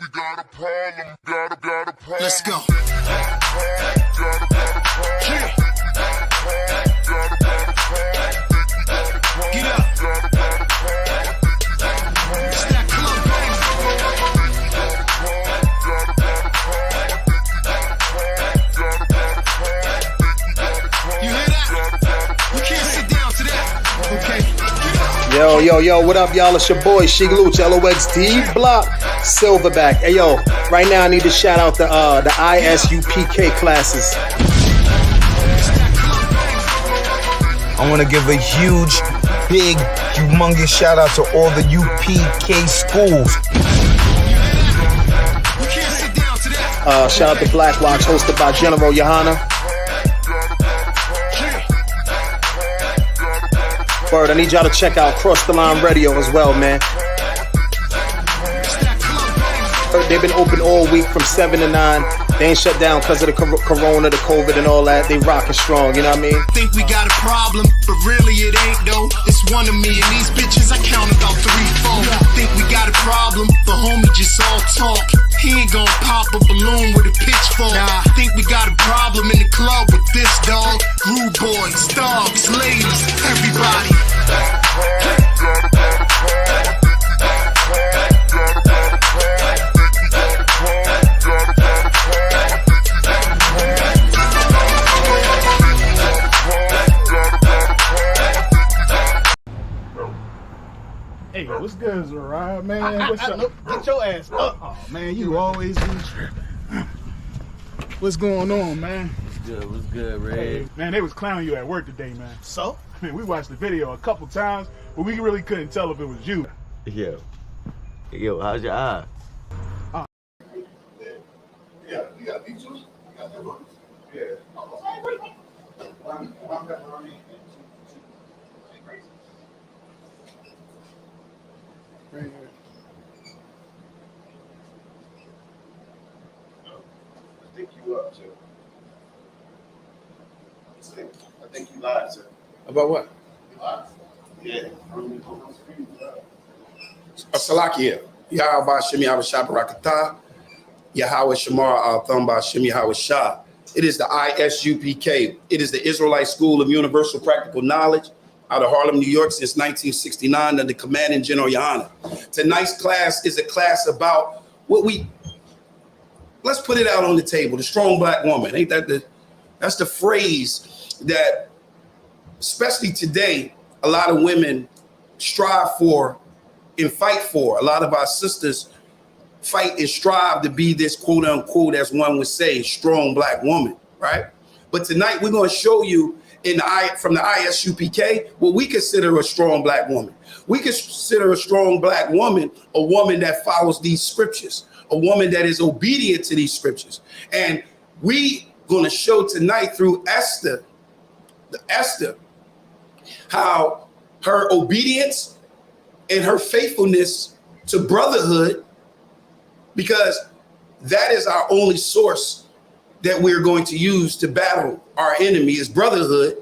we got a problem, got a problem. Let's go. Yeah. Get up. It's that club, baby. You hear that? We can't sit down to that. Okay. Yo, what up, y'all? It's your boy, Sheik Luch, LOXD Block, Silverback. Hey, yo, right now I need to shout out the Isupk classes. I want to give a huge, big, humongous shout out to all the UPK schools. We can't sit down to that. Shout out to Black Watch, hosted by General Johanna. Word, I need y'all to check out Cross the Line Radio as well, man. They've been open all week from 7 to 9. They ain't shut down because of the corona, the COVID and all that. They rockin' strong, you know what I mean? Think we got a problem, but really it ain't though. It's one of me and these bitches, I count about 3, 4. Think we got a problem, but homie just all talk. He ain't gonna pop a balloon with a pitchfork. Think we got a problem in the club with this dog. Rude boys, dogs, ladies, everybody. Hey, what's good, Zariah, man? What's up? Get your ass up. Oh, man, you always be tripping. What's going on, man? What's good, Red? Hey, man, they was clowning you at work today, man. So? I mean, we watched the video a couple times, but we really couldn't tell if it was you. Yo, how's your eye? Yeah, you got these ones? You got that one? Yeah. Right here. I think you up, sir. I think you lied, sir. About what? You lied? Yeah. Salakia. Yahweh Shemi Awashah Barakatah. Yahweh Shamar Al Thumba Shemi Hawashah. It is the ISUPK. It is the Israelite School of Universal Practical Knowledge out of Harlem, New York since 1969 under commanding General Johanna. Tonight's class is a class about let's put it out on the table, the strong black woman. Ain't that that's the phrase that, especially today, a lot of women strive for and fight for. A lot of our sisters fight and strive to be this quote unquote, as one would say, strong black woman, right? But tonight we're going to show you from the ISUPK what we consider a strong black woman. We consider a strong black woman a woman that follows these scriptures, a woman that is obedient to these scriptures. And we going to show tonight through Esther, how her obedience and her faithfulness to brotherhood, because that is our only source that we're going to use to battle our enemy, is brotherhood.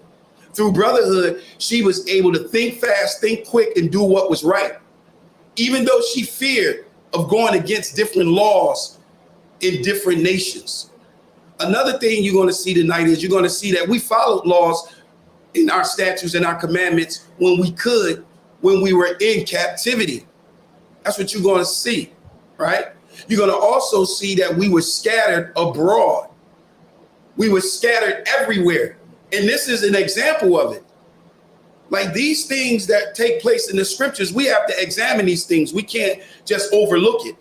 Through brotherhood, she was able to think fast, think quick, and do what was right, even though she feared of going against different laws in different nations. Another thing you're going to see tonight is you're going to see that we followed laws in our statutes and our commandments when we were in captivity. That's what you're going to see, right? You're going to also see that we were scattered abroad. We were scattered everywhere. And this is an example of it. Like these things that take place in the scriptures, we have to examine these things. We can't just overlook it.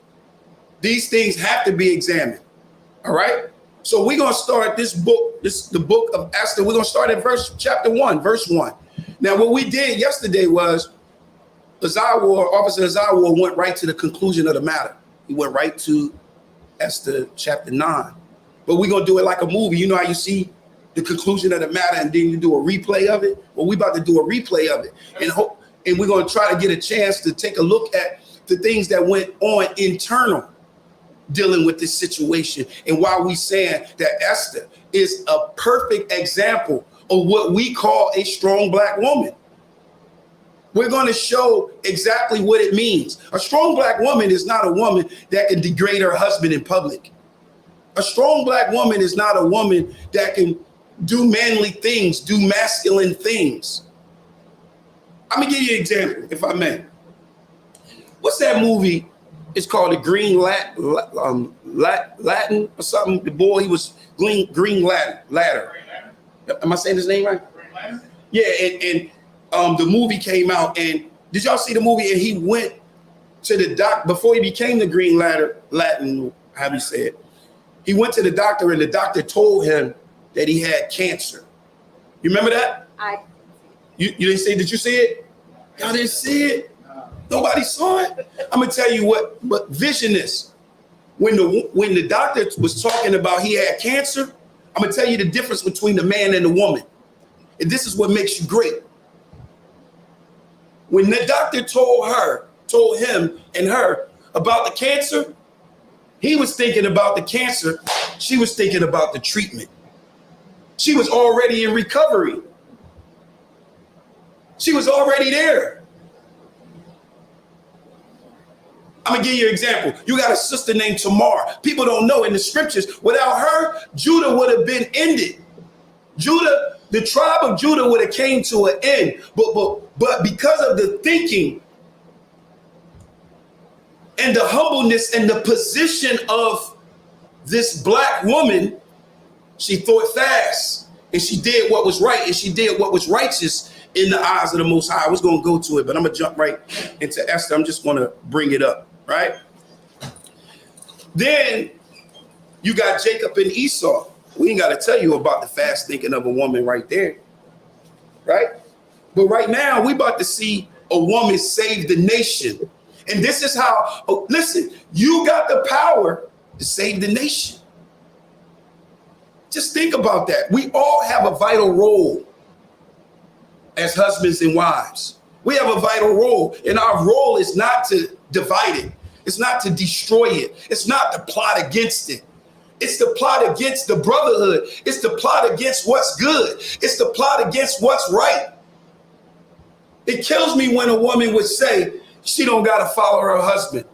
These things have to be examined. All right. So we're going to start this book, the book of Esther. We're going to start at chapter 1, verse 1. Now, what we did yesterday was Officer Azawar went right to the conclusion of the matter. He went right to Esther chapter 9. But we're going to do it like a movie. You know how you see the conclusion of the matter and then you do a replay of it? Well, we're about to do a replay of it. And we're going to try to get a chance to take a look at the things that went on internal dealing with this situation, and why we saying that Esther is a perfect example of what we call a strong black woman. We're going to show exactly what it means. A strong black woman is not a woman that can degrade her husband in public. A strong black woman is not a woman that can do manly things, do masculine things. I'm going to give you an example, if I may. What's that movie? It's called The Green Latin or something. The boy, he was Green Ladder. Am I saying his name right? Yeah, and the movie came out, and did y'all see the movie? And he went to the doc before he became the Green Latin, how do you say it? He went to the doctor, and the doctor told him that he had cancer. You remember that? You didn't see it? Did you see it? Y'all didn't see it? Nobody saw it? I'm gonna tell you what vision is. When the doctor was talking about he had cancer, I'm gonna tell you the difference between the man and the woman. And this is what makes you great. When the doctor told him and her about the cancer, he was thinking about the cancer. She was thinking about the treatment. She was already in recovery. She was already there. I'm gonna give you an example. You got a sister named Tamar. People don't know in the scriptures, without her, Judah would have been ended. The tribe of Judah would have came to an end. But because of the thinking and the humbleness and the position of this black woman, she thought fast and she did what was right and she did what was righteous in the eyes of the Most High. I was going to go to it, but I'm going to jump right into Esther. I'm just going to bring it up, right? Then you got Jacob and Esau. We ain't got to tell you about the fast thinking of a woman right there, right? But right now, we about to see a woman save the nation. And this is how, listen, you got the power to save the nation. Just think about that. We all have a vital role as husbands and wives. We have a vital role, and our role is not to divide it. It's not to destroy it. It's not to plot against it. It's to plot against the brotherhood. It's to plot against what's good. It's to plot against what's right. It kills me when a woman would say she don't got to follow her husband.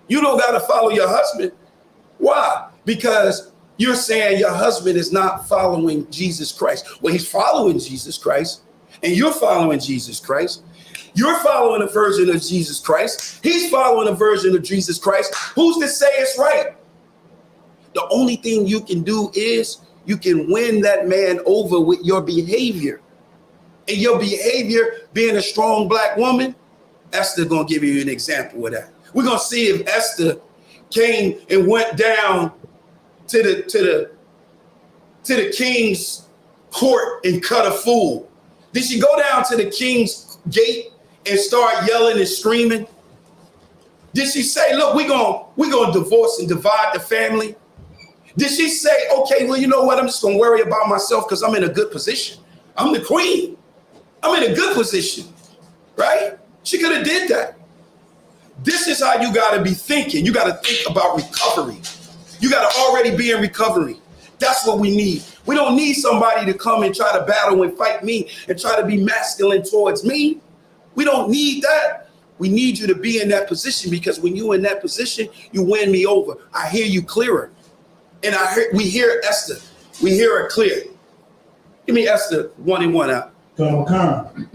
You don't got to follow your husband. Why? Because you're saying your husband is not following Jesus Christ. Well, he's following Jesus Christ, and you're following Jesus Christ. You're following a version of Jesus Christ. He's following a version of Jesus Christ. Who's to say it's right? The only thing you can do is you can win that man over with your behavior. And your behavior, being a strong black woman, Esther gonna give you an example of that. We're gonna see if Esther came and went down to the king's court and cut a fool. Did she go down to the king's gate and start yelling and screaming? Did she say, look, we're gonna divorce and divide the family? Did she say, okay, well, you know what? I'm just gonna worry about myself because I'm in a good position. I'm the queen. I'm in a good position, right? She could have did that. This is how you gotta be thinking. You gotta think about recovery. You gotta already be in recovery. That's what we need. We don't need somebody to come and try to battle and fight me and try to be masculine towards me. We don't need that. We need you to be in that position, because when you're in that position, you win me over. I hear you clearer. And we hear Esther. We hear her clear. Give me Esther 1:1 out. Come.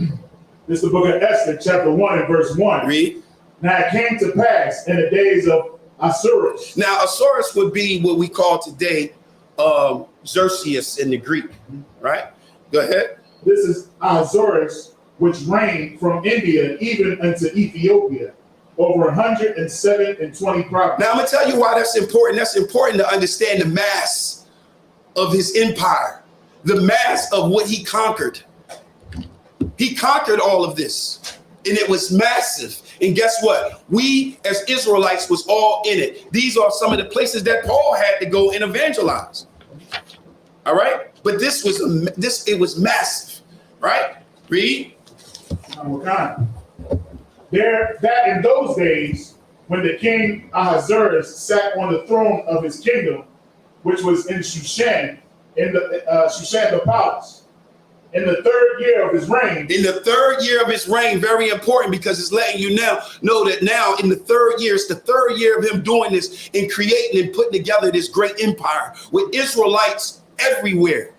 This is the book of Esther, chapter 1 and verse 1. Read. Now it came to pass in the days of Ahasuerus. Now Ahasuerus would be what we call today Xerxes in the Greek, right? Go ahead. This is Ahasuerus, which reigned from India even unto Ethiopia, over 120 provinces. Now I'm gonna tell you why that's important. That's important to understand the mass of his empire, the mass of what he conquered. He conquered all of this, and it was massive. And guess what? We as Israelites was all in it. These are some of the places that Paul had to go and evangelize. All right, but it was massive, right? Read. That in those days, when the king Ahasuerus sat on the throne of his kingdom, which was in Shushan, in the Shushan the palace, In the 3rd year of his reign. In the 3rd year of his reign, very important because it's letting you know that now in the 3rd year, it's the 3rd year of him doing this and creating and putting together this great empire with Israelites everywhere,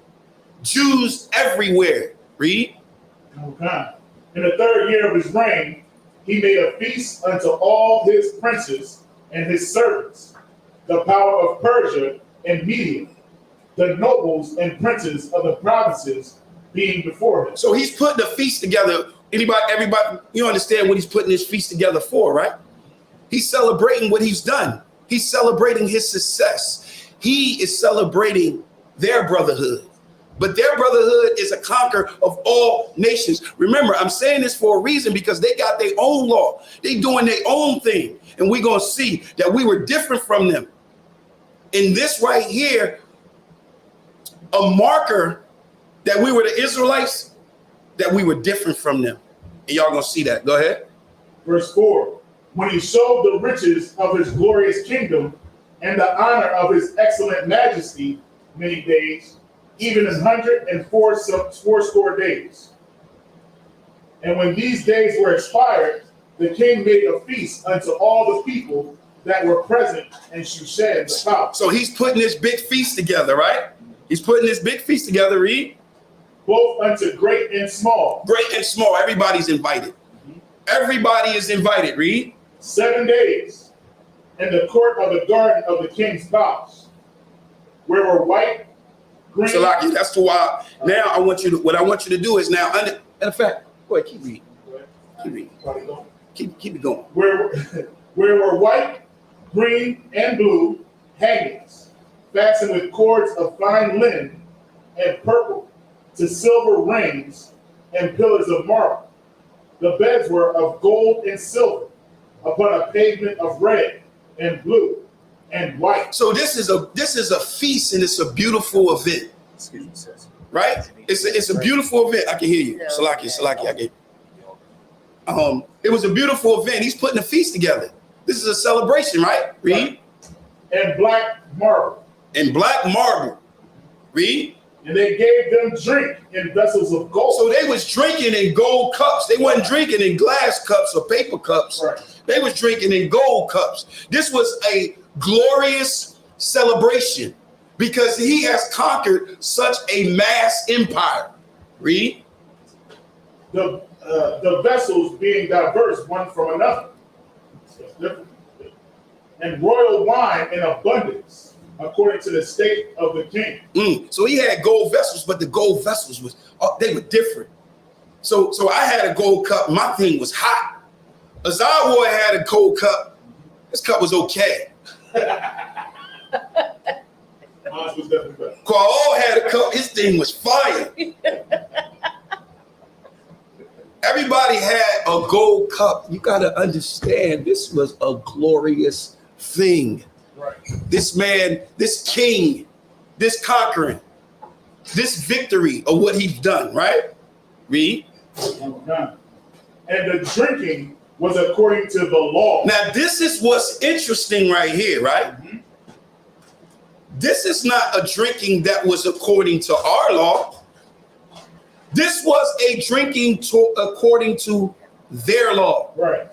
Jews everywhere. Read. Okay. In the 3rd year of his reign, he made a feast unto all his princes and his servants, the power of Persia and Media, the nobles and princes of the provinces being before him. So he's putting a feast together. Everybody, you understand what he's putting this feast together for, right? He's celebrating what he's done. He's celebrating his success. He is celebrating their brotherhood. But their brotherhood is a conqueror of all nations. Remember, I'm saying this for a reason because they got their own law. They doing their own thing. And we're going to see that we were different from them. In this right here, a marker that we were the Israelites, that we were different from them. And y'all gonna see that. Go ahead. Verse 4. When he showed the riches of his glorious kingdom and the honor of his excellent majesty many days, even 104 days. And when these days were expired, the king made a feast unto all the people that were present in Shushan the palace. So he's putting this big feast together, right? He's putting this big feast together, read. Both unto great and small. Great and small. Everybody's invited. Everybody is invited. Read. 7 days in the court of the garden of the king's palace, where were white, green. Salaki, that's to why now I want you to, what I want you to do is now, matter of fact, go ahead, keep reading. Keep reading. Keep it going. Where were white, green, and blue hangings, fastened with cords of fine linen and purple, to silver rings and pillars of marble. The beds were of gold and silver, upon a pavement of red and blue and white. So this is a feast and it's a beautiful event. Right? It's a beautiful event. I can hear you. Salaki, I can hear you. It was a beautiful event. He's putting a feast together. This is a celebration, right? Read. And black marble. And black marble. Read. And they gave them drink in vessels of gold. So they was drinking in gold cups. They wasn't drinking in glass cups or paper cups. Right. They was drinking in gold cups. This was a glorious celebration because he has conquered such a mass empire. Read. The vessels being diverse one from another. And royal wine in abundance, according to the state of the king. So he had gold vessels, but the gold vessels they were different. So I had a gold cup. My thing was hot. Azarwoy had a gold cup. His cup was okay. Mine was definitely better. Kwao had a cup. His thing was fire. Everybody had a gold cup. You got to understand, this was a glorious thing. Right. This man, this king, this conquering, this victory of what he's done, right? Read. And the drinking was according to the law. Now, this is what's interesting right here, right? Mm-hmm. This is not a drinking that was according to our law. This was a drinking according to their law. Right.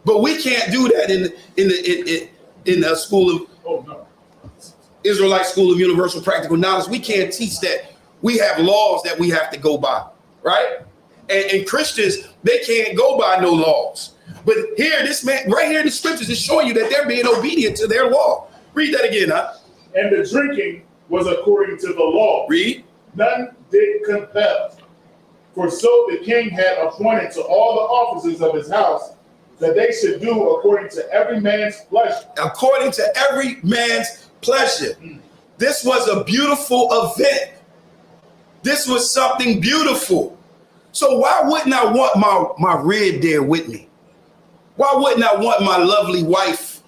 But we can't do that in the school of Israelite School of Universal Practical Knowledge. We can't teach that. We have laws that we have to go by, right? And Christians, they can't go by no laws. But here, this man, right here in the scriptures is showing you that they're being obedient to their law. Read that again, huh? And the drinking was according to the law. Read. None did compel. For so the king had appointed to all the officers of his house that they should do according to every man's pleasure. According to every man's pleasure. This was a beautiful event. This was something beautiful. So why wouldn't I want my rib there with me? Why wouldn't I want my lovely wife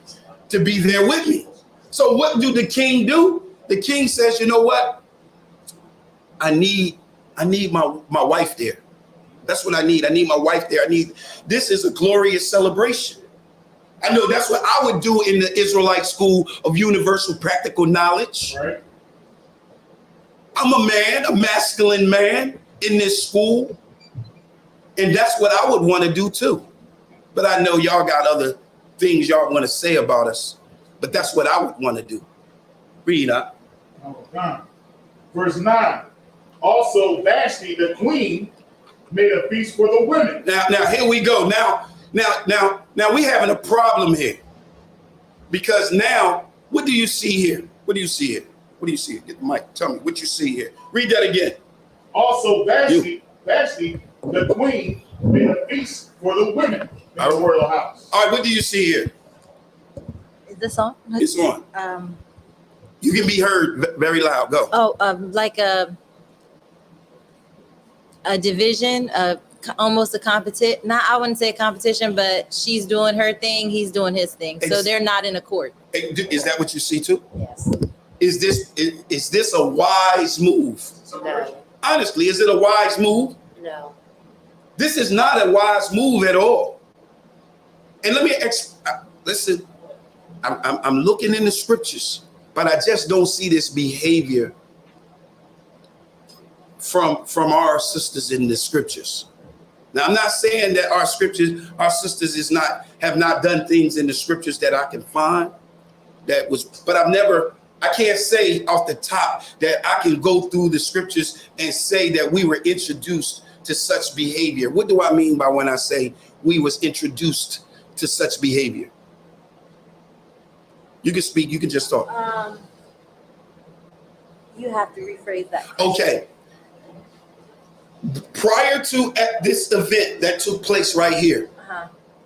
to be there with me? So what do the king do? The king says, you know what? I need my wife there. That's what I need. I need my wife there. This is a glorious celebration. I know that's what I would do in the Israelite School of Universal Practical Knowledge. Right. I'm a man, a masculine man. in this school. And that's what I would want to do too. But I know y'all got other things y'all want to say about us. But that's what I would want to do. Read up. Verse 9. Also, Vashti, the queen, made a feast for the women. Now here we go. Now we having a problem here. Because now, what do you see here? What do you see here? What do you see? Get the mic. Tell me what you see here. Read that again. Also, Vashti, the queen, made a feast for the women in the royal house. All right, what do you see here? Is this on? It's on. You can be heard very loud. Go. Oh, like a division, almost a competition. Not, I wouldn't say a competition, but she's doing her thing, he's doing his thing. So they're not in a court. Is that what you see too? Yes. Is this a wise move? No. Honestly, is it a wise move? No. This is not a wise move at all. And let me listen. I'm looking in the scriptures, but I just don't see this behavior from our sisters in the scriptures. Now, I'm not saying that our sisters have not done things in the scriptures that I can find but I can't say off the top that I can go through the scriptures and say that we were introduced to such behavior. What do I mean by when I say we was introduced to such behavior? You can speak, you can just talk. You have to rephrase that. Okay. Prior to this event that took place right here,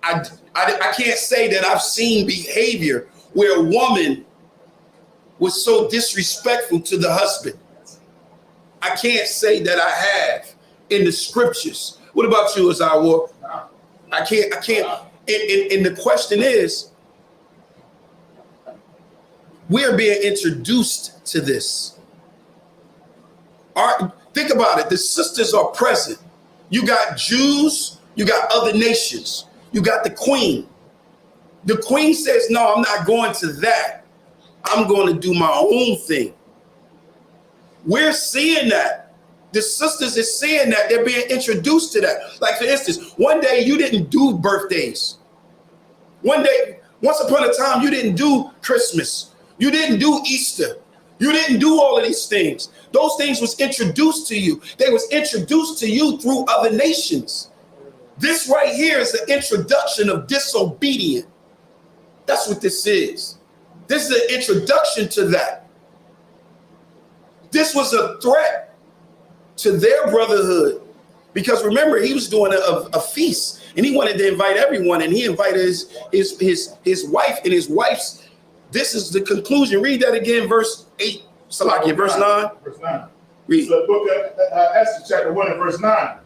I can't say that I've seen behavior where a woman was so disrespectful to the husband. I can't say that I have in the scriptures. What about you, Isupk? I can't. And the question is, we're being introduced to this. Think about it. The sisters are present. You got Jews, you got other nations, you got the queen. The queen says, no, I'm not going to that. I'm going to do my own thing. We're seeing that. The sisters is seeing that. They're being introduced to that. Like, for instance, one day you didn't do birthdays. One day, once upon a time, you didn't do Christmas. You didn't do Easter. You didn't do all of these things. Those things was introduced to you. They was introduced to you through other nations. This right here is the introduction of disobedient. That's what this is. This is an introduction to that. This was a threat to their brotherhood, because remember, he was doing a feast and he wanted to invite everyone, and he invited his wife and his wife's. This is the conclusion. Read that again, verse 8. Salakia, verse 9. Verse 9. Read. So the book of Esther, chapter 1 and verse 9.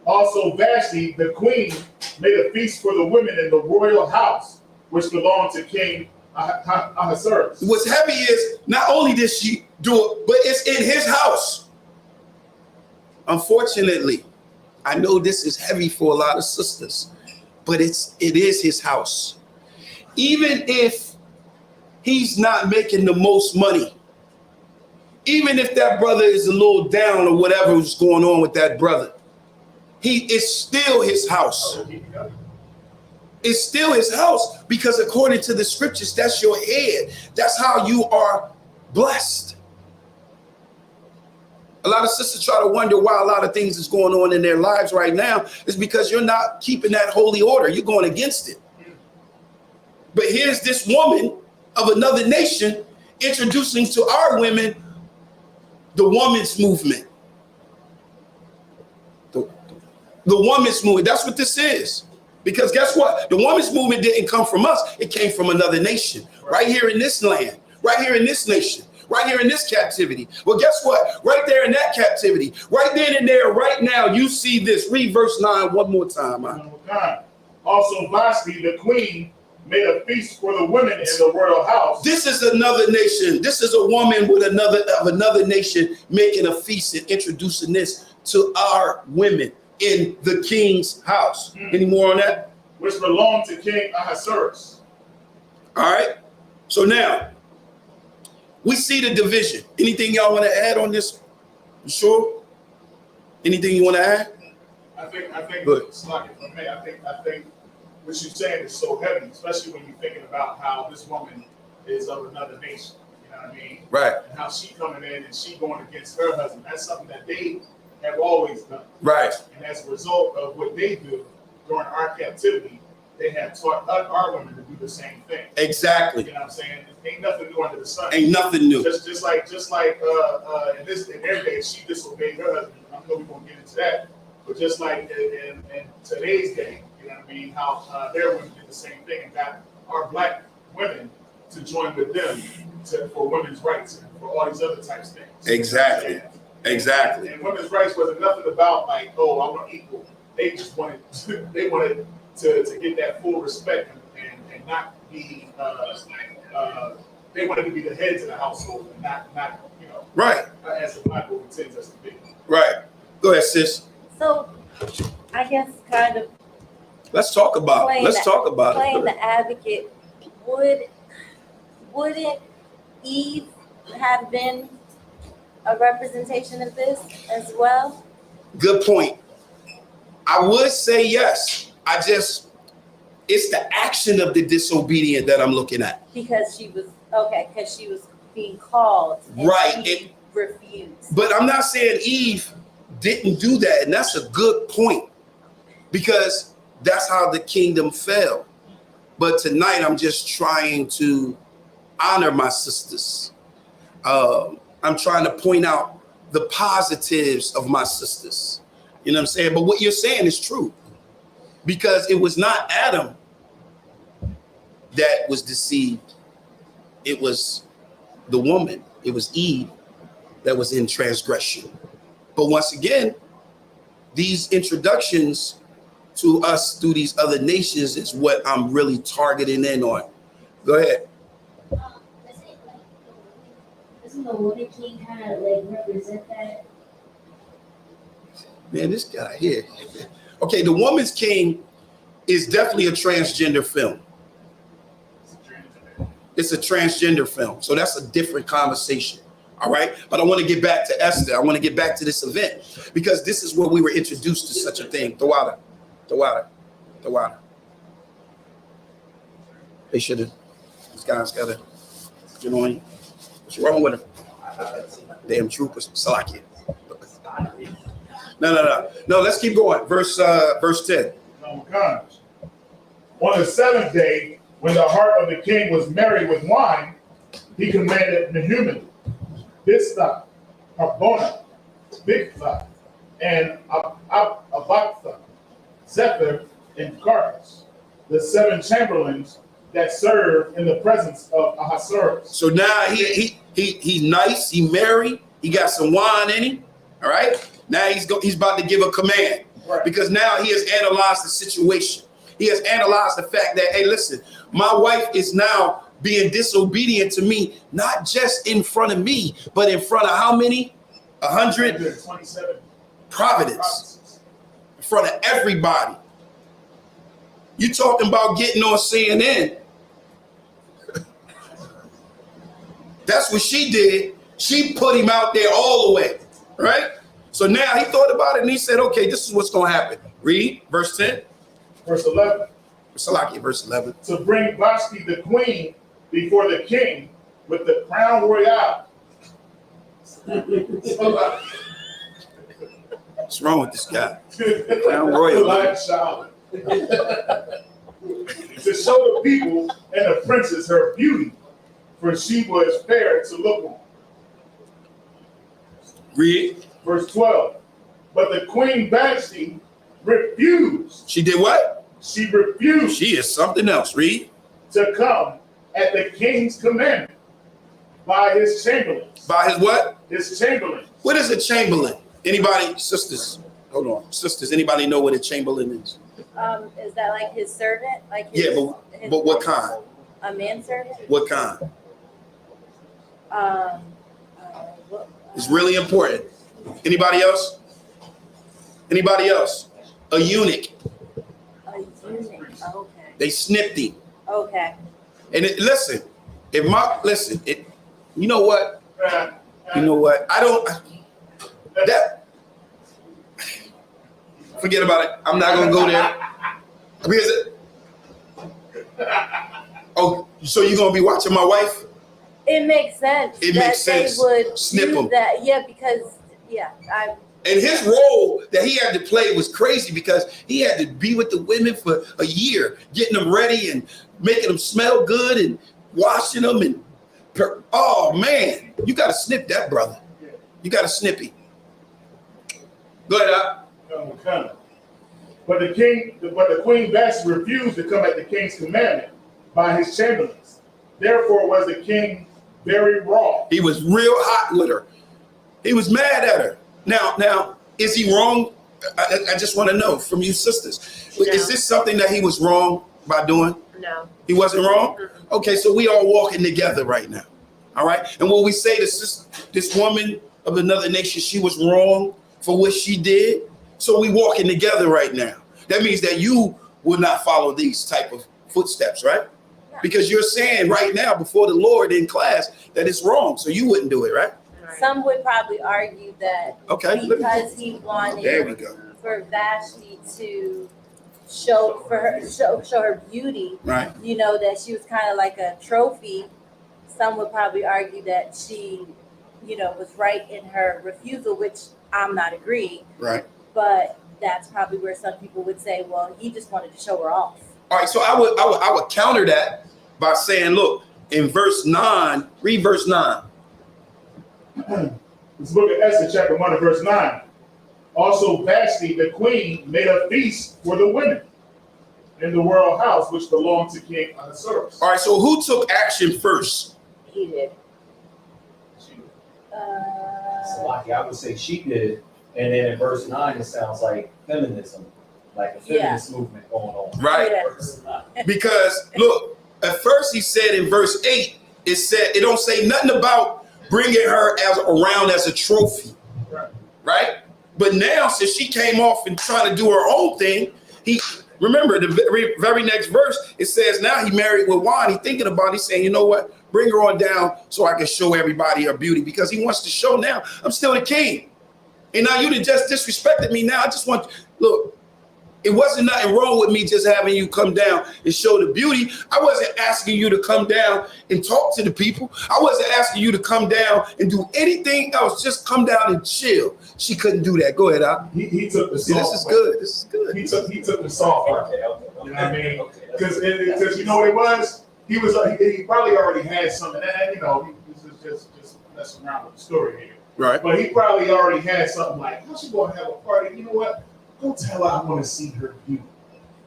Also, Vashti, the queen, made a feast for the women in the royal house, which belonged to King Ahasuerus. What's heavy is not only did she do it, but it's in his house. Unfortunately, I know this is heavy for a lot of sisters, but it is his house. Even if he's not making the most money, even if that brother is a little down or whatever is going on with that brother, it's still his house. It's still his house, because according to the scriptures, that's your head. That's how you are blessed. A lot of sisters try to wonder why a lot of things is going on in their lives right now. It's because you're not keeping that holy order. You're going against it. But here's this woman of another nation introducing to our women the woman's movement. The woman's movement. That's what this is. Because guess what? The woman's movement didn't come from us. It came from another nation. Right here in this land. Right here in this nation. Right here in this captivity. Well, guess what? Right there in that captivity. Right then and there, right now, you see this. Read verse 9 one more time. Also, Vashti, the queen, made a feast for the women in the royal house. This is another nation. This is a woman with another nation making a feast and introducing this to our women in the king's house. Any more on that? Which belonged to King Ahasuerus. All right. So now we see the division. Anything y'all want to add on this? You sure? Anything you want to add? I think, Good. it's like for me, I think what you're saying is so heavy, especially when you're thinking about how this woman is of another nation. You know what I mean? Right. And how she coming in and she going against her husband. That's something that they have always done. Right. And as a result of what they do during our captivity, they have taught our women to do the same thing. Exactly. You know what I'm saying? Ain't nothing new under the sun. Ain't nothing new. Just like in their day, she disobeyed her husband. I know we're gonna get into that, but just like in today's day, you know what I mean? How their women did the same thing and got our black women to join with them for women's rights and for all these other types of things. Exactly. Exactly. And women's rights wasn't nothing about like, oh, I want equal. They just wanted to get that full respect and not be they wanted to be the heads of the household and not right as the Bible intends us to be. Right. Go ahead, sis. So, I guess kind of Let's talk about it. Let's talk about playing it. the advocate. Wouldn't Eve have been a representation of this as well? Good point. I would say yes. It's the action of the disobedient that I'm looking at. Because she was being called. And Right. she refused. But I'm not saying Eve didn't do that. And that's a good point. Because that's how the kingdom fell. But tonight I'm just trying to honor my sisters. I'm trying to point out the positives of my sisters. You know what I'm saying? But what you're saying is true. Because it was not Adam that was deceived. It was the woman. It was Eve that was in transgression. But once again, these introductions to us through these other nations is what I'm really targeting in on. Go ahead. Doesn't the Woman King kind of like represent that? Man, this guy here. Okay, The Woman's King is definitely a transgender film. It's a transgender film. So that's a different conversation. All right. But I want to get back to Esther. I want to get back to this event because this is where we were introduced to such a thing. The water. They should have. This guy's got to get on you. What's wrong with him? Damn troopers. Salaki. No, let's keep going. Verse 10. On the seventh day, when the heart of the king was merry with wine, he commanded Mehuman, Biztha, Harbona, Bigtha, and Abagtha, Zephyr, and Carthus, the 7 chamberlains that served in the presence of Ahasuerus. So now he's nice, he merry, he got some wine in him. All right. Now he's about to give a command. Right. Because now he has analyzed the situation. He has analyzed the fact that, hey, listen, my wife is now being disobedient to me, not just in front of me, but in front of how many? 127 providence. In front of everybody. You talking about getting on CNN. That's what she did. She put him out there all the way, right? So now he thought about it and he said, okay, this is what's going to happen. Read verse 10. Verse 11. Salaki, verse 11. To bring Vashti the queen before the king with the crown royal. What's wrong with this guy? Crown royal. To show the people and the princess her beauty, for she was fair to look on. Read. Verse 12. But the queen Vashti refused. She did what? She refused. She is something else. Read. To come at the king's commandment by his chamberlains. By his what? His chamberlains. What is a chamberlain? Anybody, sisters? Hold on, sisters. Anybody know what a chamberlain is? Is that like his servant? Like his, Yeah, but what kind? A manservant? What kind? What, It's really important. Anybody else? Anybody else? A eunuch. a eunuch. Okay. They snipped him. Okay. And listen, you know what? I don't. Forget about it. I'm not gonna go there. Because oh, so you're gonna be watching my wife? It makes sense. It makes sense. They would Snip do them. that. Yeah, because And his role that he had to play was crazy because he had to be with the women for a year, getting them ready and making them smell good and washing them. And oh man, you got to snip that, brother. You got to snip him. Go ahead. But the Queen Vashti refused to come at the king's commandment by his chamberlains. Therefore was the king very wroth. He was real hot with her. He was mad at her. Now, is he wrong? I just want to know from you sisters. No. Is this something that he was wrong by doing? No. He wasn't wrong? Okay, so we all walking together right now. All right? And when we say this woman of another nation, she was wrong for what she did, so we walking together right now. That means that you will not follow these type of footsteps, right? No. Because you're saying right now before the Lord in class that it's wrong, so you wouldn't do it, right? Some would probably argue that because he wanted for Vashti to show her beauty, right? You know, that she was kind of like a trophy. Some would probably argue that she, you know, was right in her refusal, which I'm not agreeing. Right. But that's probably where some people would say, well, he just wanted to show her off. All right, so I would counter that by saying, look, in verse 9, read verse 9. This book of Esther, chapter 1 and verse 9. Also Vashti, the queen, made a feast for the women in the royal house, which belonged to King Ahasuerus. All right, so who took action first? He did. I would say she did. And then in verse 9, it sounds like feminism, like a feminist movement going on. Right. Because look, at first he said in verse 8, it don't say nothing about bringing her around as a trophy, right? But now, since she came off and trying to do her own thing, remember the very next verse, it says now he married with wine. He thinking about it, he's saying, you know what? Bring her on down so I can show everybody her beauty, because he wants to show now I'm still the king. And now you done just disrespected me. Now I just want, look, it wasn't nothing wrong with me just having you come down and show the beauty. I wasn't asking you to come down and talk to the people. I wasn't asking you to come down and do anything else. Just come down and chill. She couldn't do that. Go ahead, Al. He took the soft. This is good. This is good. He took the soft. You know what I mean? Because you know what it was? He probably already had something. And you know, he was just messing around with the story here. Right. But he probably already had something like, how's she going to have a party? You know what? Go tell her I want to see her beauty.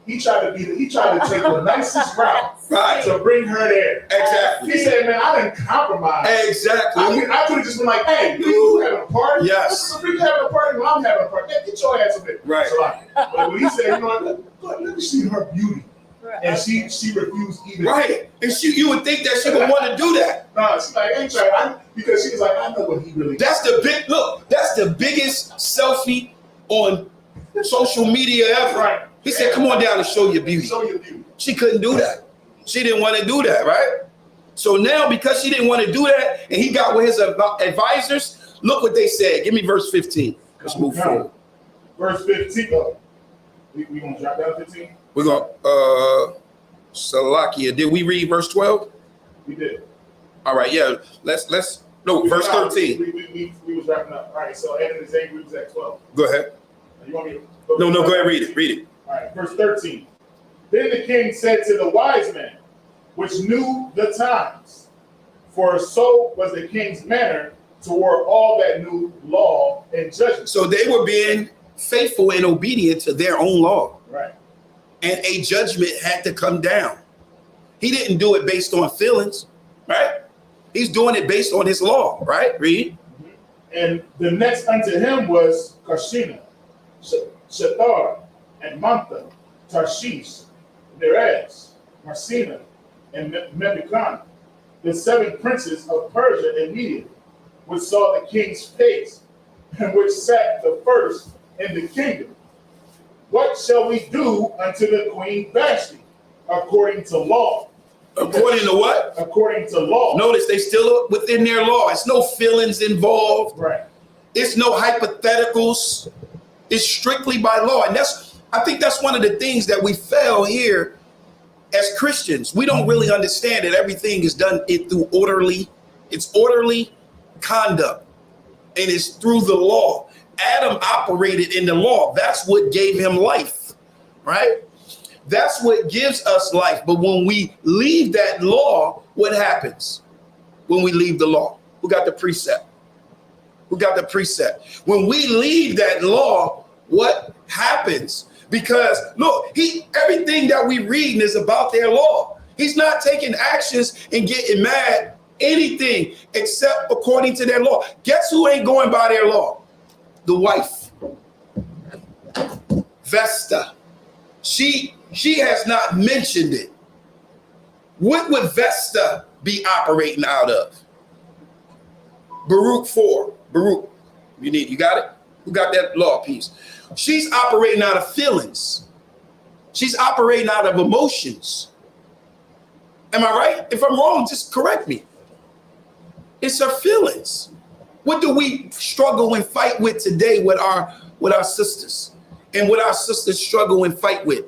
He tried to take the nicest route to bring her there. Exactly. He said, man, I didn't compromise. Exactly. I could have just been like, hey, you having a party? Yes. If you having a party, well, I'm having a party. Yeah, get your ass up there. Right. So but when he said, you know what, let me see her beauty. And she refused even. Right. And you would think that she would want to do that. No, she's like, I ain't trying. Because she was like, I know what he really That's the biggest selfie on social media ever. Right. He said, come on down and show your beauty. Show your beauty. She couldn't do that. She didn't want to do that, right? So now, because she didn't want to do that, and he got with his advisors, look what they said. Give me verse 15. Let's move forward. Verse 15. We going to drop down 15? We're going to, Salakia. Did we read verse 12? We did. All right, yeah. Verse 13. We was wrapping up. All right, so Adam is angry was at 12. Go ahead. You want me to No, go ahead, read it. All right, verse 13. Then the king said to the wise men, which knew the times, for so was the king's manner toward all that knew law and judgment. So they were being faithful and obedient to their own law. Right. And a judgment had to come down. He didn't do it based on feelings, right? He's doing it based on his law, right? Read. And the next unto him was Karshina, Shathar, and Mantha, Tarshish, Nerez, Marcina, and Memucan, the 7 princes of Persia and Media, which saw the king's face, and which sat the first in the kingdom. What shall we do unto the queen Vashti, according to law? According to what? According to law. Notice they still within their law. It's no feelings involved. Right. It's no hypotheticals. It's strictly by law. And I think that's one of the things that we fail here as Christians. We don't really understand that everything is done through orderly conduct, and it's through the law. Adam operated in the law. That's what gave him life, right? That's what gives us life. But when we leave that law, what happens when we leave the law? Who got the precept? Who got the precept? When we leave that law, what happens? Because look, everything that we reading is about their law. He's not taking actions and getting mad, anything except according to their law. Guess who ain't going by their law? The wife, Vesta. She has not mentioned it. What would Vesta be operating out of? Baruch 4. Baruch. You got it? Who got that law piece? She's operating out of feelings. She's operating out of emotions. Am I right? If I'm wrong, just correct me. It's her feelings. What do we struggle and fight with today with our sisters? And what our sisters struggle and fight with?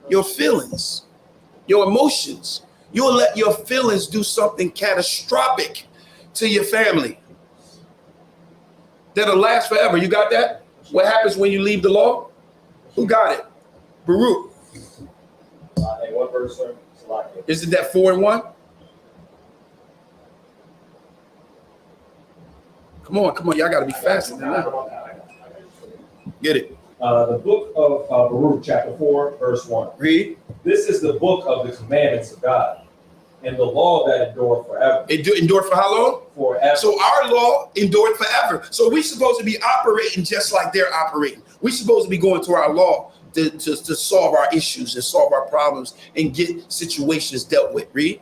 Your feelings, your emotions. You'll let your feelings do something catastrophic to your family that'll last forever. You got that? What happens when you leave the law? Who got it? Baruch. Hey, what verse, sir? Isn't that 4 and 1? Come on. Y'all got to be faster than that. Get it. The book of Baruch, chapter 4, verse 1. Read. This is the book of the commandments of God and the law that endure forever. It endure for how long? Forever. So our law endured forever. So we're supposed to be operating just like they're operating. We're supposed to be going to our law to solve our issues and solve our problems and get situations dealt with. Read.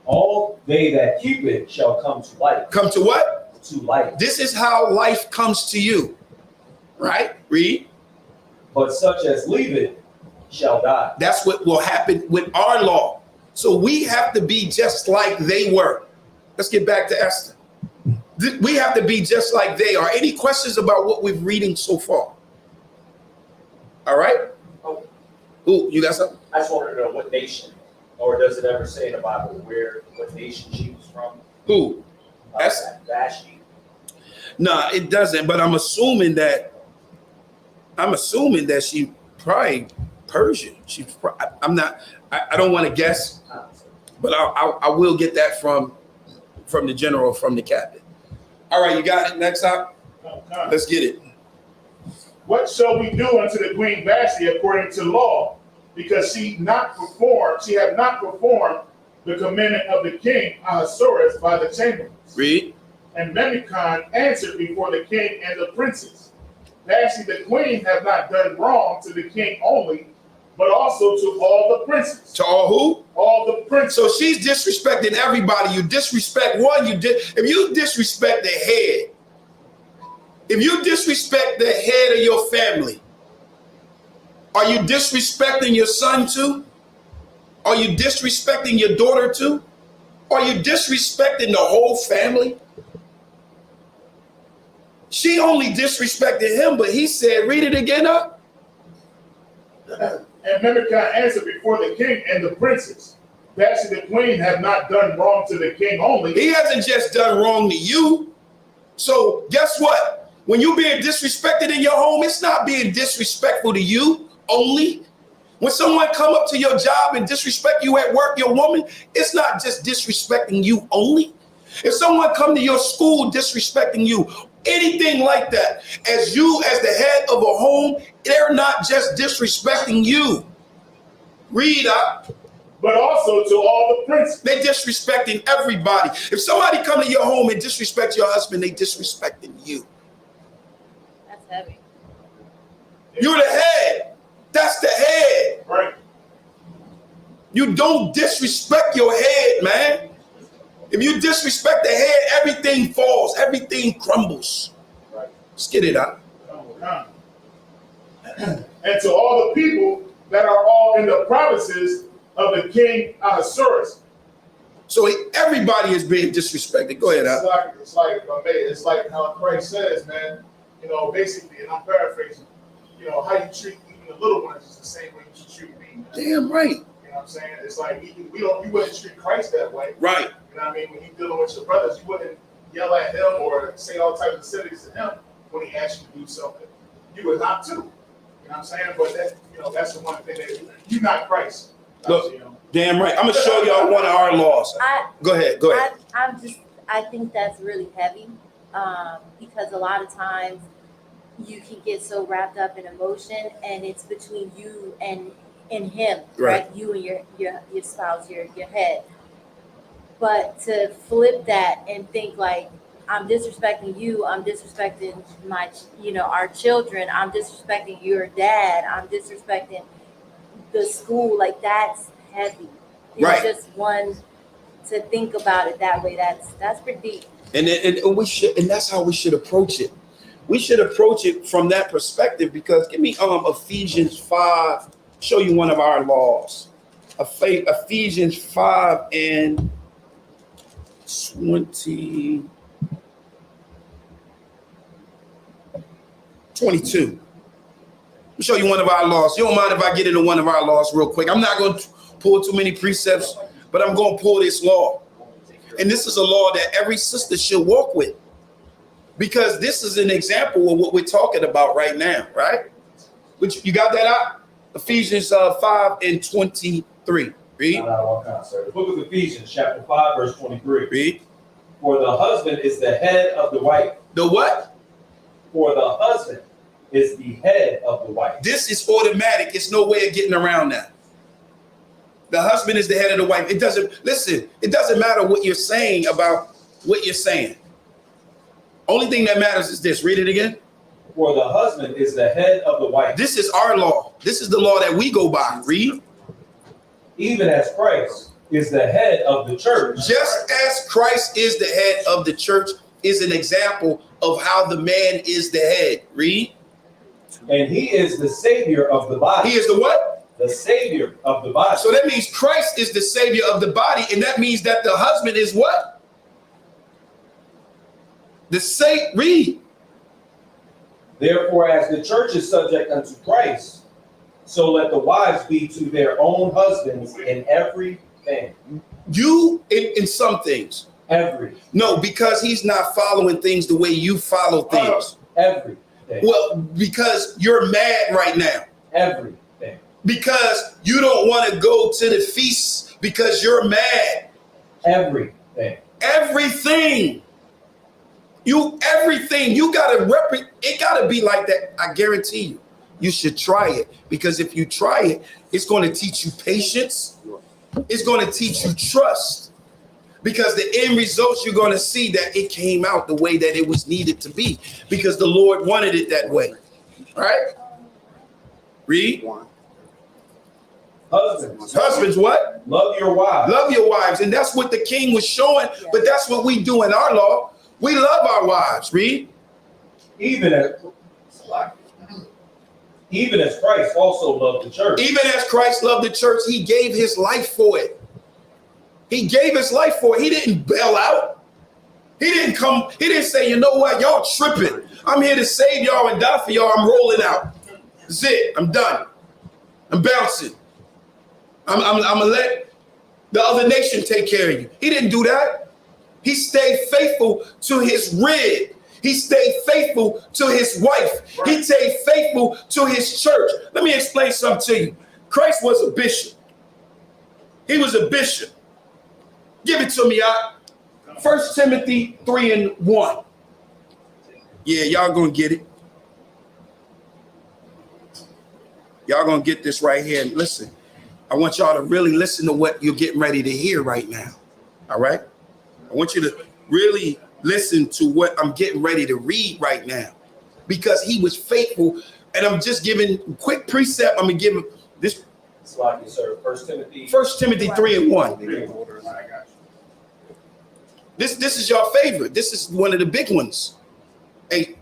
All they that keep it shall come to light. Come to what? To light. This is how life comes to you. Right? Read. But such as leave it shall die. That's what will happen with our law. So we have to be just like they were. Let's get back to Esther. We have to be just like they are. Any questions about what we're reading so far? All right? Oh. Ooh, you got something? I just wanted to know what nation, or does it ever say in the Bible what nation she was from? Who? Esther? Vashti. No, it doesn't. But I'm assuming that she probably Persian. I don't want to guess, but I will get that from the general, from the captain. All right, you got it. Next up. Let's get it. What shall we do unto the queen Vashti according to law? Because she have not performed the commandment of the king Ahasuerus by the chamberlains. Read. And Memucan answered before the king and the princes. Vashti the queen have not done wrong to the king only, but also to all the princes. To all who? All the princes. So she's disrespecting everybody. You disrespect one, if you disrespect the head, if you disrespect the head of your family, are you disrespecting your son too? Are you disrespecting your daughter too? Are you disrespecting the whole family? She only disrespected him, but he said, read it again up. And Memucan answered before the king and the princes. Vashti the queen have not done wrong to the king only. He hasn't just done wrong to you. So guess what? When you're being disrespected in your home, it's not being disrespectful to you only. When someone come up to your job and disrespect you at work, your woman, it's not just disrespecting you only. If someone come to your school disrespecting you, anything like that, as the head of a home, they're not just disrespecting you. Read up. But also to all the princes. They're disrespecting everybody. If somebody come to your home and disrespect your husband, they disrespecting you. That's heavy. You're the head. That's the head. Right. You don't disrespect your head, man. If you disrespect the head, everything falls, everything crumbles. Right. Let's get it out. And to all the people that are all in the provinces of the king Ahasuerus. So everybody is being disrespected. Go ahead, Al. It's like how Christ says, man, You know, basically, and I'm paraphrasing, you know, how you treat even the little ones is the same way you should treat me. Man. Damn right. You know what I'm saying? It's like you wouldn't treat Christ that way. Right. You know what I mean? When you're dealing with your brothers, you wouldn't yell at him or say all types of silliness to him when he asks you to do something. You would not too. You know what I'm saying? But that, you know, that's the one thing that you're not Christ. Look, damn right. I'm gonna show y'all one of our laws. Go ahead. I think that's really heavy because a lot of times you can get so wrapped up in emotion, and it's between you and him, right? You and your spouse, your head. But to flip that and think like, I'm disrespecting you, I'm disrespecting our children, I'm disrespecting your dad, I'm disrespecting the school, like that's heavy. It's just one to think about it that way. That's pretty deep. And we should, and that's how we should approach it. We should approach it from that perspective, because give me Ephesians 5, show you one of our laws. Ephesians 5 and 22. Let me show you one of our laws. You don't mind if I get into one of our laws real quick? I'm not going to pull too many precepts, but I'm going to pull this law. And this is a law that every sister should walk with, because this is an example of what we're talking about right now, right? Which you got that out? Ephesians 5 and 23. Read. The book of Ephesians, chapter 5, verse 23. Read. For the husband is the head of the wife. The what? For the husband is the head of the wife. This is automatic. It's no way of getting around that. The husband is the head of the wife. It doesn't matter what you're saying about what you're saying. Only thing that matters is this. Read it again. For the husband is the head of the wife. This is our law. This is the law that we go by. Read. Even as Christ is the head of the church. Just as Christ is the head of the church is an example of how the man is the head. Read. And he is the savior of the body. He is the what? The savior of the body. So that means Christ is the savior of the body, and that means that the husband is what? Read. Therefore, as the church is subject unto Christ, so let the wives be to their own husbands in everything. You in some things. No, because he's not following things the way you follow things. Everything. Well, because you're mad right now. Everything. Because you don't want to go to the feasts because you're mad. Everything. Everything. You gotta it gotta be like that. I guarantee you. You should try it, because if you try it, it's going to teach you patience. It's going to teach you trust, because the end results, you're going to see that it came out the way that it was needed to be, because the Lord wanted it that way. All right. Read. Husbands, what? Love your wives. Love your wives. And that's what the king was showing, but that's what we do in our law. We love our wives. Read. Even as Christ also loved the church. Even as Christ loved the church, he gave his life for it. He gave his life for it. He didn't bail out. He didn't say, you know what, y'all tripping. I'm here to save y'all and die for y'all. I'm rolling out. That's it. I'm done. I'm bouncing. I'm gonna let the other nation take care of you. He didn't do that. He stayed faithful to his rib. He stayed faithful to his wife. He stayed faithful to his church. Let me explain something to you. Christ was a bishop. He was a bishop. Give it to me, 1 Timothy 3 and 1. Yeah, y'all gonna get it. Y'all gonna get this right here. And listen, I want y'all to really listen to what you're getting ready to hear right now. All right? I want you to really listen to what I'm getting ready to read right now, because he was faithful. And I'm just giving quick precept. I'm gonna give him this. Slide, sir. 1 Timothy 3 and 1. This is your favorite. This is one of the big ones. Hey,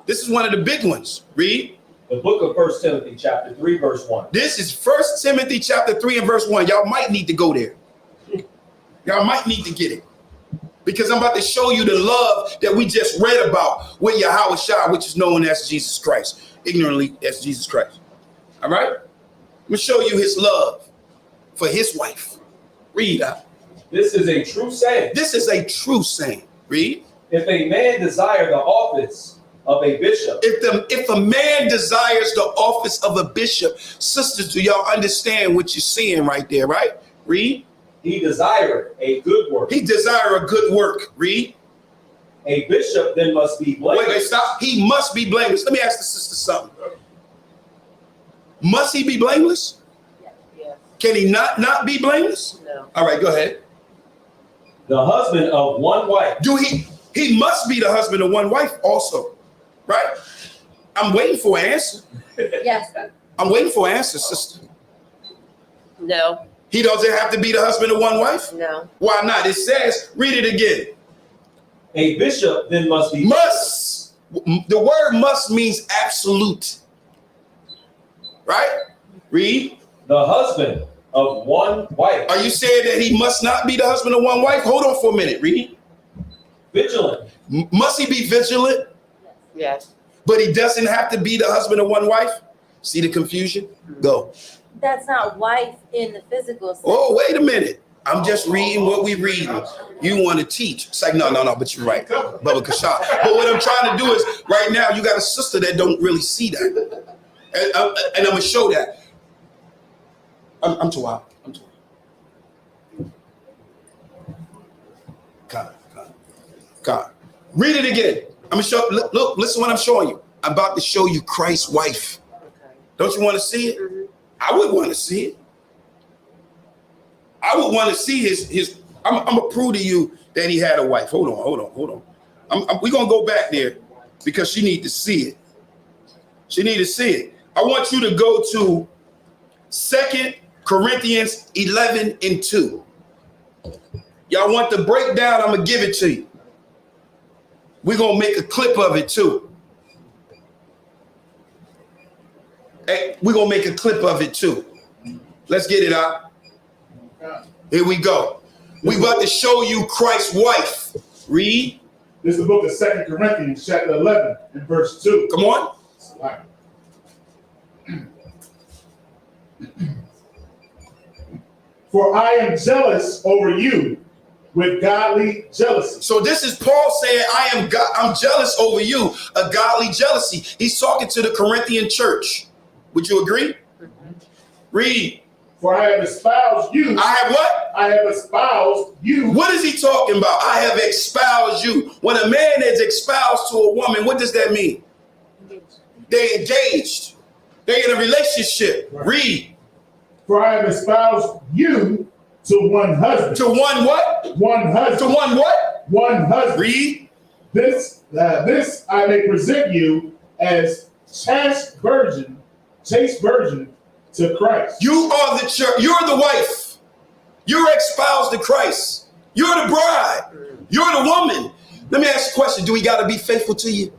this is one of the big ones. Read. The book of 1 Timothy chapter 3, verse 1. This is 1 Timothy chapter 3 and verse 1. Y'all might need to go there. Y'all might need to get it. Because I'm about to show you the love that we just read about with Yahweh Shai, which is known as Jesus Christ, ignorantly as Jesus Christ. All right? Let me show you his love for his wife. Read out. This is a true saying. This is a true saying. Read. If a man desire the office of a bishop. If a man desires the office of a bishop, sisters, do y'all understand what you're seeing right there, right? Read. He desire a good work. He desire a good work. Read. A bishop then must be blameless. Wait, stop. He must be blameless. Let me ask the sister something. Must he be blameless? Yes. Can he not be blameless? No. All right, go ahead. The husband of one wife. He must be the husband of one wife also, right? I'm waiting for an answer. Yes. I'm waiting for an answer, sister. No. He doesn't have to be the husband of one wife? No. Why not? It says, read it again. A bishop then must be. Must. The word must means absolute. Right? Read. The husband of one wife. Are you saying that he must not be the husband of one wife? Hold on for a minute. Read. Vigilant. Must he be vigilant? Yes. But he doesn't have to be the husband of one wife? See the confusion? Go. That's not wife in the physical sense. Oh, wait a minute. I'm just reading what we read. You want to teach. It's like, no, but you're right. Baba Kasha. But what I'm trying to do is, right now, you got a sister that don't really see that. And I'm going to show that. I'm too wild. I'm too wild. God. Read it again. I'm going to show, look, listen what I'm showing you. I'm about to show you Christ's wife. Don't you want to see it? Mm-hmm. I would want to see it. I would want to see his. I'm gonna prove to you that he had a wife. Hold on. We're gonna go back there because she need to see it. She need to see it. I want you to go to 2 Corinthians 11:2. Y'all want the breakdown? I'm gonna give it to you. We're gonna make a clip of it too. Hey, we're gonna make a clip of it too. Let's get it out. Here we go. We about to show you Christ's wife. Read. This is the book of 2 Corinthians, chapter 11, and verse 2. Come on. For I am jealous over you with godly jealousy. So this is Paul saying, I'm jealous over you, a godly jealousy. He's talking to the Corinthian church. Would you agree? Read. For I have espoused you. I have what? I have espoused you. What is he talking about? I have espoused you. When a man is espoused to a woman, what does that mean? They engaged. They in a relationship. Right. Read. For I have espoused you to one husband. To one what? One husband. To one what? One husband. Read. This I may present you as chaste virgin to Christ. You are the church. You're the wife. You're espoused to Christ. You're the bride. You're the woman. Let me ask you a question. Do we got to be faithful to you?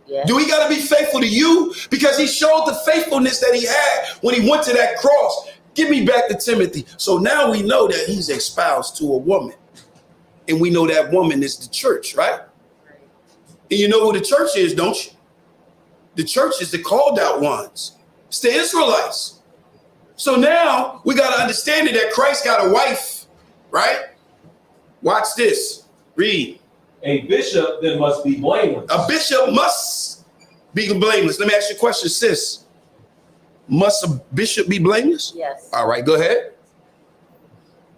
Yeah. Do we got to be faithful to you? Because he showed the faithfulness that he had when he went to that cross. Give me back to Timothy. So now we know that he's espoused to a woman. And we know that woman is the church, right? And you know who the church is, don't you? The church is the called out ones. It's the Israelites. So now we got to understand that Christ got a wife, right? Watch this. Read. A bishop then must be blameless. A bishop must be blameless. Let me ask you a question, sis. Must a bishop be blameless? Yes. All right, go ahead.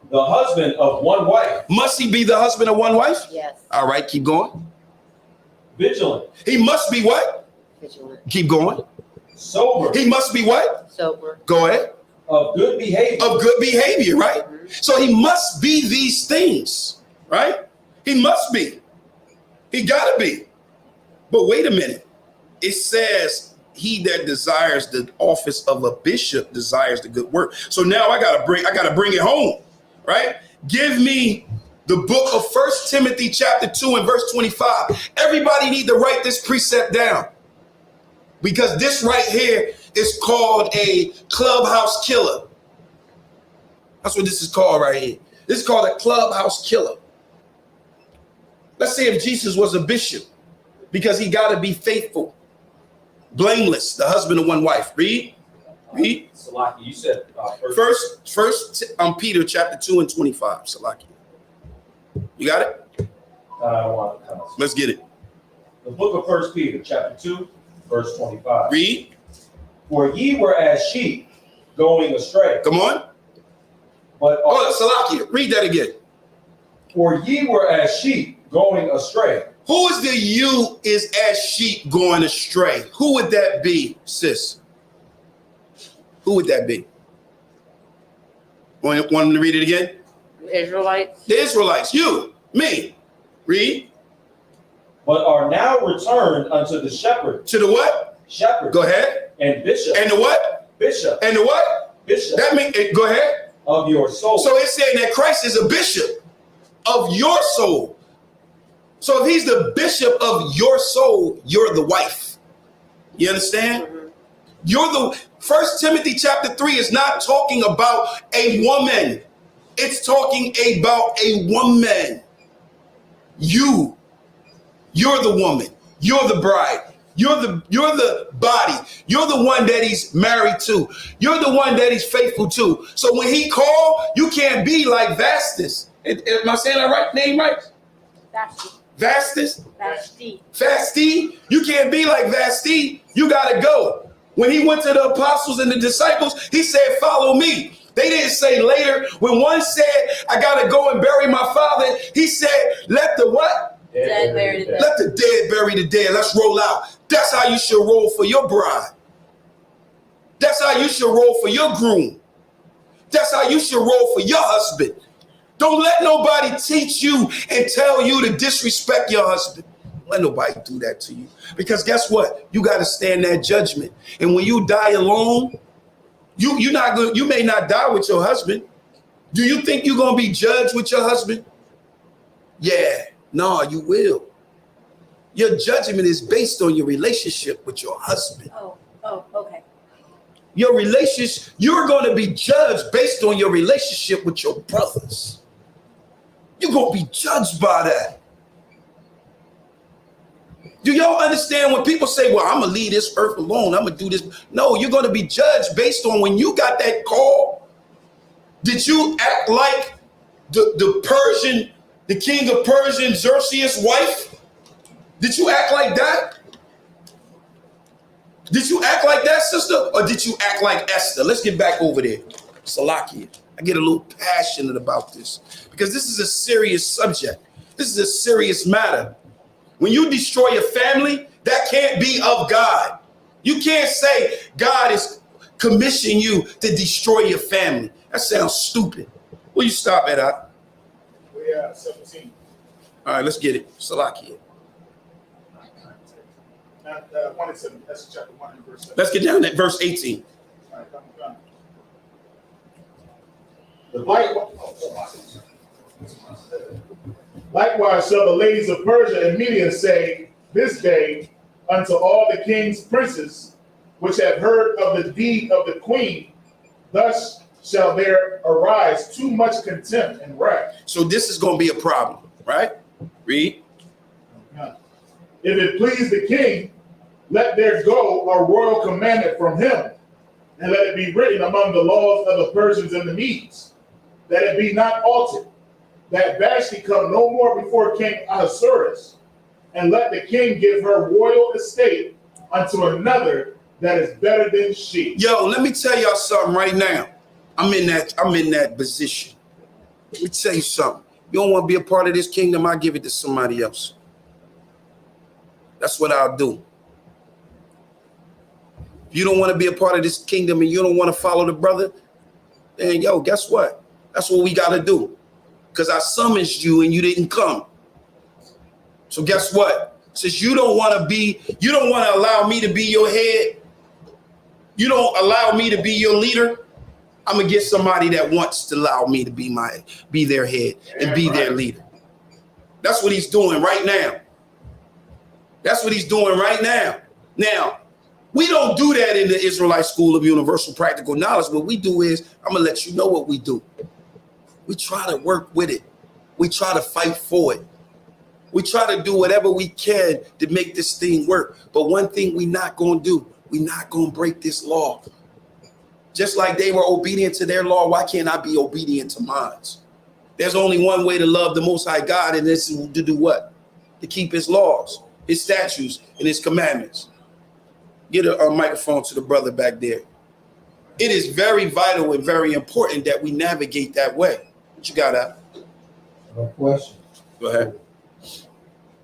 The husband of one wife. Must he be the husband of one wife? Yes. All right, keep going. Vigilant. He must be what? Vigilant. Keep going. Sober. He must be what? Sober. Go ahead. Of good behavior. Of good behavior, right? Mm-hmm. So he must be these things, right? He must be. He gotta be. But wait a minute. It says he that desires the office of a bishop desires the good work. So now I gotta bring it home, right? Give me the book of 1 Timothy chapter 2 and verse 25. Everybody need to write this precept down. Because this right here is called a clubhouse killer. That's what this is called right here. This is called a clubhouse killer. Let's say if Jesus was a bishop, because he got to be faithful, blameless, the husband of one wife. Read. Salaki, you said First Peter chapter 2 and 25. Salaki. You got it? Let's get it. The book of 1 Peter chapter 2, verse 25. Read. For ye were as sheep going astray. Come on. But Salaki, read that again. For ye were as sheep going astray. Who is the you is as sheep going astray? Who would that be, sis? Who would that be? Want me to read it again? Israelites. The Israelites. You. Me. Read. But are now returned unto the shepherd. To the what? Shepherd. Go ahead. And bishop. And the what? Bishop. And the what? Bishop. That means, go ahead. Of your soul. So it's saying that Christ is a bishop of your soul. So if he's the bishop of your soul, you're the wife. You understand? Mm-hmm. You're the 1 Timothy chapter 3 is not talking about a woman. It's talking about a woman. You're the woman. You're the bride. You're the body. You're the one that he's married to. You're the one that he's faithful to. So when he called, you can't be like Vastus. Am I saying that right? Name right? Vastus? Vasti. You can't be like Vasti. You got to go. When he went to the apostles and the disciples, he said, follow me. They didn't say later. When one said, I got to go and bury my father, he said, let the what? Dead bury the dead. Let the dead bury the dead. Let's roll out. That's how you should roll for your bride. That's how you should roll for your groom. That's how you should roll for your husband. Don't let nobody teach you and tell you to disrespect your husband. Let nobody do that to you. Because guess what? You got to stand that judgment. And when you die alone, you may not die with your husband. Do you think you're going to be judged with your husband? Yeah. No, you will. Your judgment is based on your relationship with your husband. Oh, okay. Your relationship, you're going to be judged based on your relationship with your brothers. You're going to be judged by that. Do y'all understand when people say, well, I'm going to leave this earth alone, I'm going to do this? No, you're going to be judged based on when you got that call. Did you act like the king of Persia, Xerxes' wife? Did you act like that? Did you act like that, sister? Or did you act like Esther? Let's get back over there. Salakia. I get a little passionate about this because this is a serious subject. This is a serious matter. When you destroy your family, that can't be of God. You can't say God is commissioning you to destroy your family. That sounds stupid. Will you stop at that? We are 17. All right, let's get it. Salakia. 1 and 7. That's chapter 1 and verse 7. Let's get down at verse 18. All right, come. Likewise shall the ladies of Persia and Media say this day unto all the king's princes which have heard of the deed of the queen, thus shall there arise too much contempt and wrath. So this is going to be a problem, right? Read. If it please the king, let there go a royal commandment from him, and let it be written among the laws of the Persians and the Medes, that it be not altered, that Vashti come no more before King Ahasuerus, and let the king give her royal estate unto another that is better than she. Yo, let me tell y'all something right now. I'm in that position. Let me tell you something. You don't want to be a part of this kingdom, I'll give it to somebody else. That's what I'll do. If you don't want to be a part of this kingdom and you don't want to follow the brother, then yo, guess what? That's what we got to do. Because I summoned you and you didn't come. So guess what? Since you don't want to allow me to be your head, you don't allow me to be your leader, I'm going to get somebody that wants to allow me to be their head and be their leader. That's what he's doing right now. That's what he's doing right now. Now, we don't do that in the Israelite School of Universal Practical Knowledge. What we do is, I'm going to let you know what we do. We try to work with it. We try to fight for it. We try to do whatever we can to make this thing work. But one thing we not going to do, we not going to break this law. Just like they were obedient to their law, why can't I be obedient to mine? There's only one way to love the Most High God, and this is to do what? To keep his laws, his statutes, and his commandments. Get a microphone to the brother back there. It is very vital and very important that we navigate that way. What you got out? No question. Go ahead.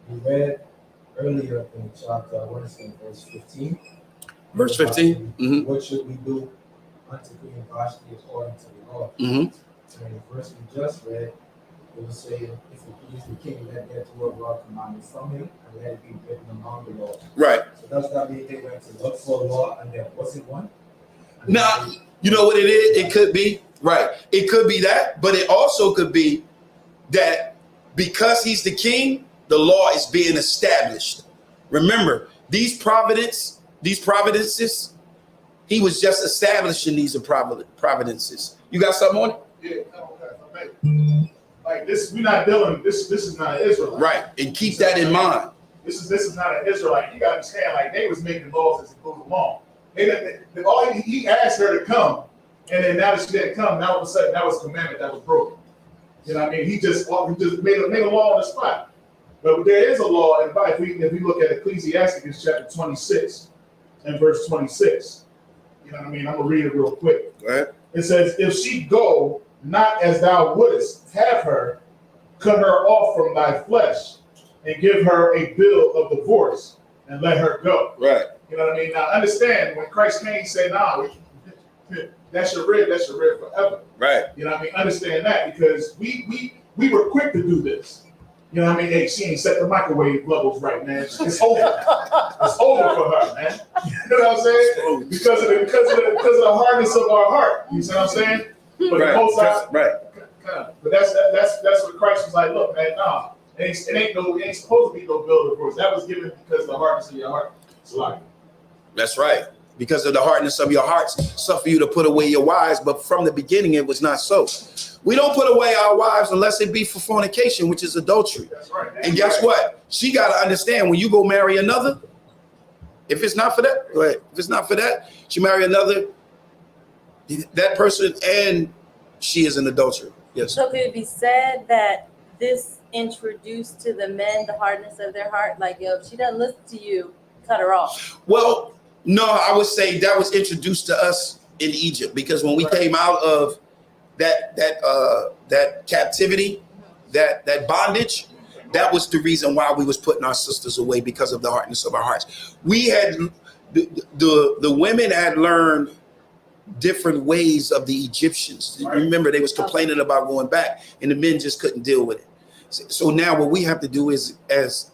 We read earlier in chapter, I want to say verse 15. Verse 15? Mm-hmm. What should we do unto Queen Vashti according to the law? Mm-hmm. And the verse we just read, it was saying, if it please the king, let there to law commanded from him, and let it be written among the laws. Right. So does that mean they went to look for a law and there wasn't one? Now, you know what it is? It could be, right. It could be that, but it also could be that because he's the king, the law is being established. Remember, these providences, he was just establishing these providences. You got something on it? Yeah, okay. Like this, we're not dealing. This is not an Israelite. Right, and keep that in mind. This is not an Israelite. You got to understand, like they was making laws as it goes along. He asked her to come, and then now that she didn't come, now all of a sudden that was a commandment that was broken. You know what I mean? He just made a law on the spot. But there is a law, and if we look at Ecclesiastes chapter 26 and verse 26, you know what I mean? I'm gonna read it real quick. Go ahead. It says, "If she go not as thou wouldest have her, cut her off from thy flesh, and give her a bill of divorce, and let her go." Right. You know what I mean? Now understand, when Christ came, he said, "Nah, that's your rib forever." Right. You know what I mean? Understand that, because we were quick to do this. You know what I mean? Hey, she ain't set the microwave levels right, man. It's over. It's over for her, man. You know what I'm saying? Because of the hardness of our heart. You see what I'm saying? But right. the most right. But that's what Christ was like. Look, man, nah, it ain't supposed to be no bill of divorce. That was given because of the hardness of your heart. It's like. That's right. Because of the hardness of your hearts, suffer you to put away your wives. But from the beginning, it was not so. We don't put away our wives unless it be for fornication, which is adultery. That's right. And guess what? She got to understand, when you go marry another, if it's not for that, go ahead. If it's not for that, she marry another, that person, and she is an adulterer. Yes. So could it be said that this introduced to the men the hardness of their heart? Like, yo, if she doesn't listen to you, cut her off. Well, no, I would say that was introduced to us in Egypt, because when we came out of that captivity, that bondage, that was the reason why we was putting our sisters away, because of the hardness of our hearts. We had the women had learned different ways of the Egyptians. Remember, they was complaining about going back, and the men just couldn't deal with it. So now what we have to do is, as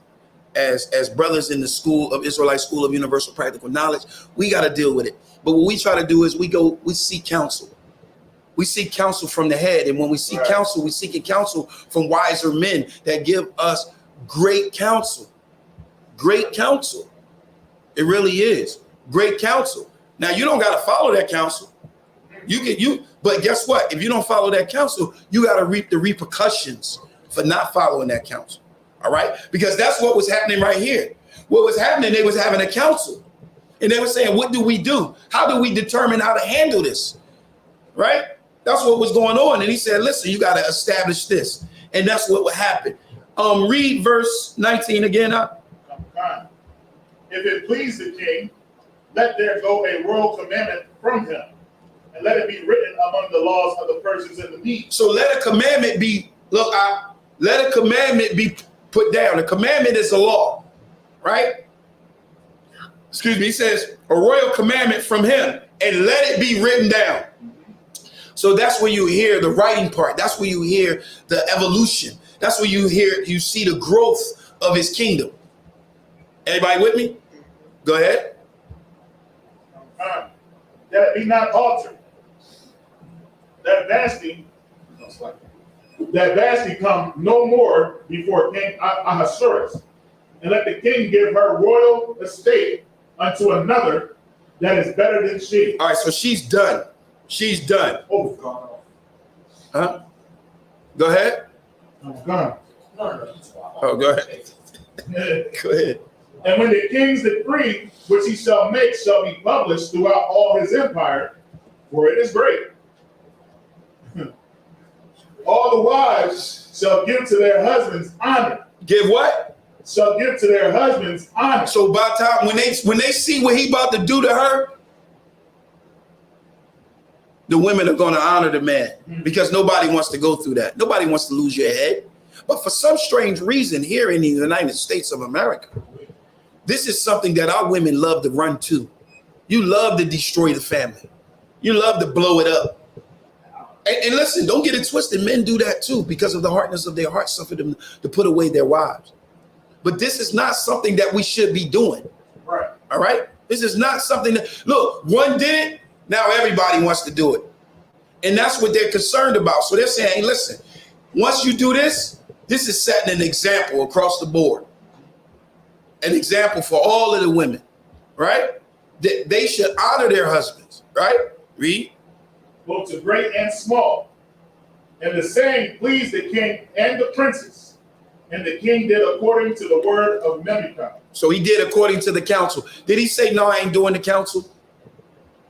brothers in the school of Israelite School of Universal Practical Knowledge, we got to deal with it. But what we try to do is we seek counsel. We seek counsel from the head. And when we seek counsel, we seek counsel from wiser men that give us great counsel. Great counsel. It really is. Great counsel. Now, you don't got to follow that counsel. But guess what? If you don't follow that counsel, you got to reap the repercussions for not following that counsel. All right? Because that's what was happening right here. What was happening, they was having a council. And they were saying, what do we do? How do we determine how to handle this? Right? That's what was going on. And he said, listen, you got to establish this. And that's what would happen. Read verse 19 again. If it please the king, let there go a royal commandment from him, and let it be written among the laws of the persons in the need. So let a commandment be, let a commandment be put down. A commandment is a law, right? Excuse me. He says a royal commandment from him, and let it be written down. So that's where you hear the writing part. That's where you hear the evolution. That's where you see the growth of his kingdom. Everybody with me? Go ahead. That it be not altered. That Vashti come no more before King Ahasuerus, and let the king give her royal estate unto another that is better than she. All right, so she's done. She's done. Oh, God. Huh? Go ahead. I'm gone. No. Oh, go ahead. Go ahead. And when the king's decree, which he shall make, shall be published throughout all his empire, for it is great. All the wives shall give to their husbands honor. Give what? Shall give to their husbands honor. So by the time when they see what he about to do to her, the women are going to honor the man, because nobody wants to go through that. Nobody wants to lose your head. But for some strange reason, here in the United States of America, this is something that our women love to run to. You love to destroy the family. You love to blow it up. And listen, don't get it twisted. Men do that too, because of the hardness of their heart, suffer them to put away their wives. But this is not something that we should be doing. Right. All right? This is not something that, look, one did it, now everybody wants to do it. And that's what they're concerned about. So they're saying, hey, listen, once you do this, this is setting an example across the board. An example for all of the women, right? That they should honor their husbands, right? Read. Both to great and small. And the saying pleased the king and the princes. And the king did according to the word of Memucan. So he did according to the council. Did he say, no, I ain't doing the council?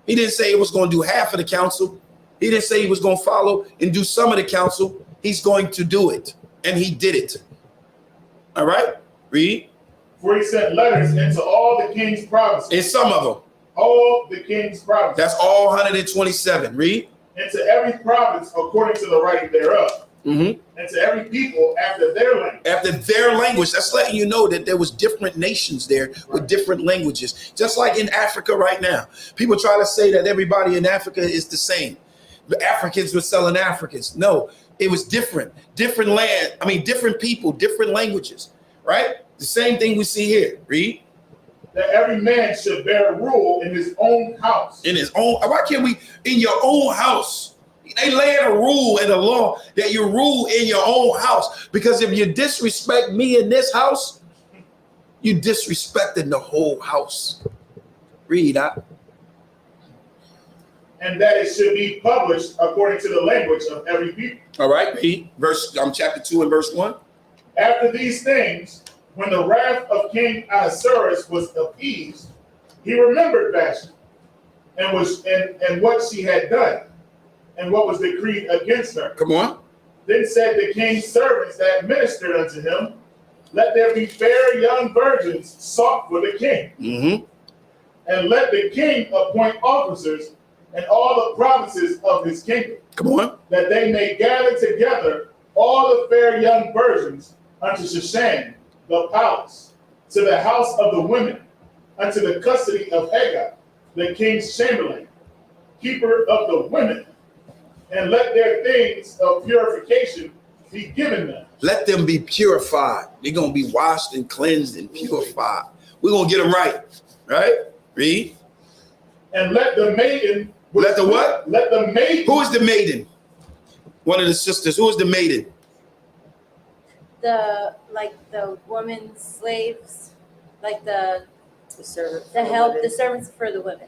He didn't say he was going to do half of the council. He didn't say he was going to follow and do some of the council. He's going to do it. And he did it. All right? Read. For he sent letters into all the king's provinces. In some of them. All the king's provinces. That's all 127. Read. And to every province according to the writing thereof. Mm-hmm. And to every people after their language. After their language. That's letting you know that there was different nations there with different languages. Just like in Africa right now. People try to say that everybody in Africa is the same. The Africans were selling Africans. No, it was different. Different land. I mean, different people, different languages. Right? The same thing we see here. Read. That every man should bear rule in his own house. In his own. Why can't we in your own house? They lay a rule and a law that you rule in your own house. Because if you disrespect me in this house, you disrespecting the whole house. Read that. And that it should be published according to the language of every people. All right, read chapter 2 and verse 1. After these things, when the wrath of King Ahasuerus was appeased, he remembered Vashti and what she had done, and what was decreed against her. Come on. Then said the king's servants that ministered unto him, let there be fair young virgins sought for the king. Mm-hmm. And let the king appoint officers in all the provinces of his kingdom. Come on. That they may gather together all the fair young virgins unto Shushan, the palace, to the house of the women, unto the custody of Haggai, the king's chamberlain, keeper of the women, and let their things of purification be given them. Let them be purified. They're going to be washed and cleansed and purified. We're going to get them right. Right? Read. And let the maiden. Let the what? Let the maiden. Who is the maiden? One of the sisters. Who is the maiden? The woman slaves, like the servants, the servants for the women.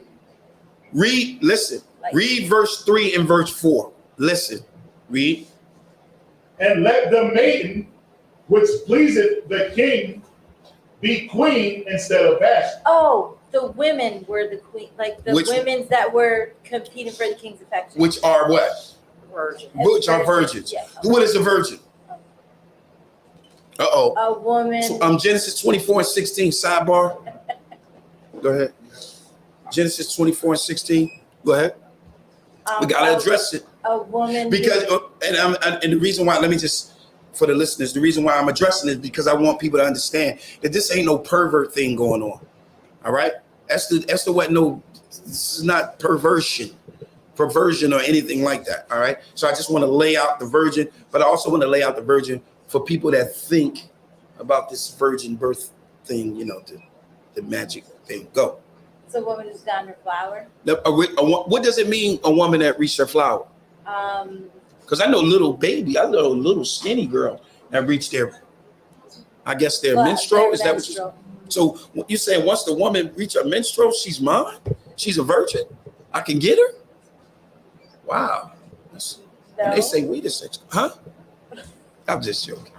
Read, listen. Read verse 3 and verse 4. Listen. Read. And let the maiden which pleaseth the king be queen instead of Vashti. Oh, the women were the queen, like the women that were competing for the king's affection. Which are what? Virgins. Which are virgins. Yes. What is a virgin? Uh-oh. A woman. Genesis 24 and 16, sidebar. Go ahead. Genesis 24 and 16. Go ahead. We got to address it. A woman. Because, and the reason why, let me just, for the listeners, the reason why I'm addressing it is because I want people to understand that this ain't no pervert thing going on. All right? That's the what, no, this is not perversion or anything like that. All right? So I just want to lay out the virgin, but I also want to lay out the virgin for people that think about this virgin birth thing, you know, the magic thing. Go. It's a woman who's gotten her flower. What does it mean, a woman that reached her flower? Because I know little skinny girl that reached their, I guess their menstrual. Is that what you're saying? So you're saying once the woman reaches her menstrual, she's mine? She's a virgin? I can get her? Wow. And they say, wait a second. Huh? I'm just joking.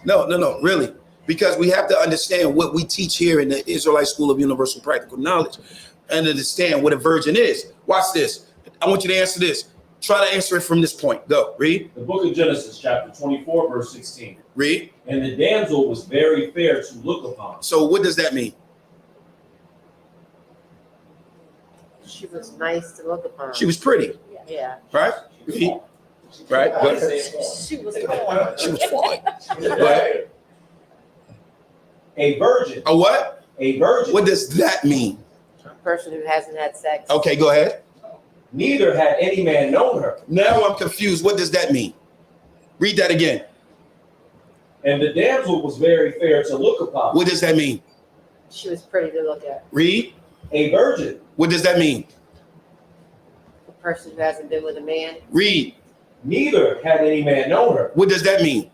No, really. Because we have to understand what we teach here in the Israelite School of Universal Practical Knowledge and understand what a virgin is. Watch this. I want you to answer this. Try to answer it from this point. Go, read. The book of Genesis, chapter 24, verse 16. Read. And the damsel was very fair to look upon. So what does that mean? She was nice to look upon. She was pretty. Yeah. Right? Read. Right? But She was fine. she was fine. But A virgin. a what? A virgin. What does that mean? A person who hasn't had sex. Okay, go ahead. Neither had any man known her. Now I'm confused. What does that mean? Read that again. And the damsel was very fair to look upon. What does that mean? She was pretty to look at. Read. A virgin. What does that mean? A person who hasn't been with a man. Read. Neither had any man known her. What does that mean?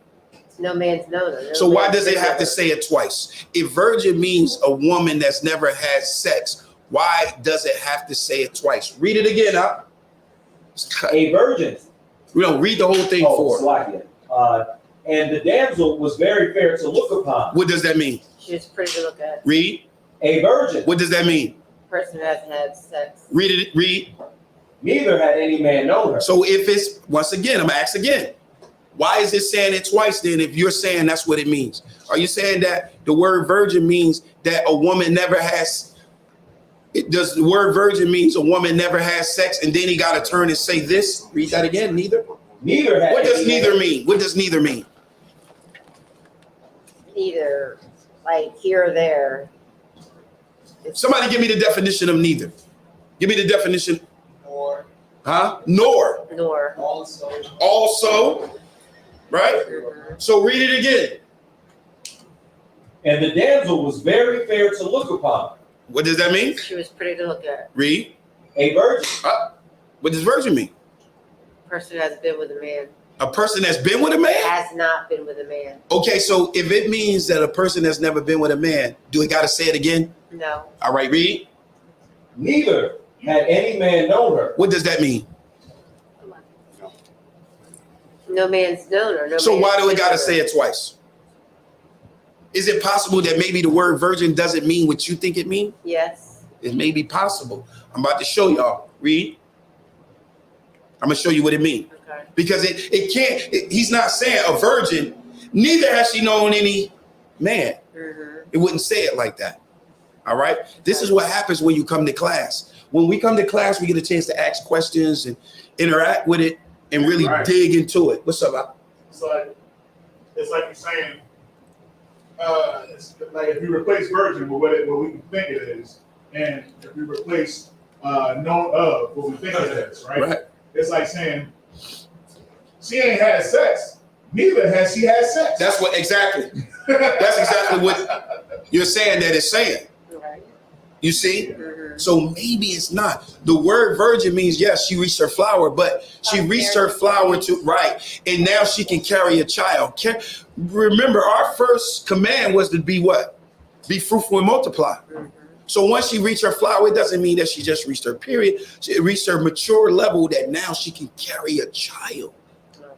No man's known her. No So why man's does it been have to with her. say it twice? If virgin means a woman that's never had sex, why does it have to say it twice? Read it again, huh? A virgin. We don't read the whole thing for her. Slakia. And the damsel was very fair to look upon. What does that mean? She was pretty to look at. Read. A virgin. What does that mean? A person who hasn't had sex. Read it. Read. Neither had any man known her. So if it's, once again, I'm gonna ask again. Why is it saying it twice then if you're saying that's what it means? Are you saying that the word virgin means that a woman never has, does the word virgin means a woman never has sex and then he got to turn and say this? Read that again, neither? Neither had What does any neither man- mean? What does neither mean? Either like here or there. Somebody give me the definition of neither. Give me the definition. Nor. Huh? Nor. Nor. Also. Also. Right? So read it again. And the damsel was very fair to look upon. What does that mean? She was pretty to look at. Read. A virgin. What does virgin mean? A person who has been with a man. A person that's been with a man? Has not been with a man. Okay, so if it means that a person that's never been with a man, do we got to say it again? No. All right, read. Neither had any man known her. What does that mean? No man's known her. No So man's why do we been got to with her. say it twice? Is it possible that maybe the word virgin doesn't mean what you think it means? Yes. It may be possible. I'm about to show y'all. Read. I'm going to show you what it means. Okay. Because it can't, he's not saying a virgin, neither has she known any man. Mm-hmm. It wouldn't say it like that. All right. This is what happens when you come to class. When we come to class, we get a chance to ask questions and interact with it and really dig into it. What's up, Al? It's like you're saying, it's like if you replace virgin with what we think it is, and if you replace known of what we think it is, right? Right. It's like saying she ain't had sex, neither has she had sex. That's what exactly. That's exactly what you're saying that it's saying. Right. You see? Mm-hmm. So maybe it's not. The word virgin means, yes, she reached her flower, but she reached her flower to, right. And now she can carry a child. Remember, our first command was to be what? Be fruitful and multiply. Mm-hmm. So once she reached her flower, it doesn't mean that she just reached her period. She reached her mature level that now she can carry a child. Okay.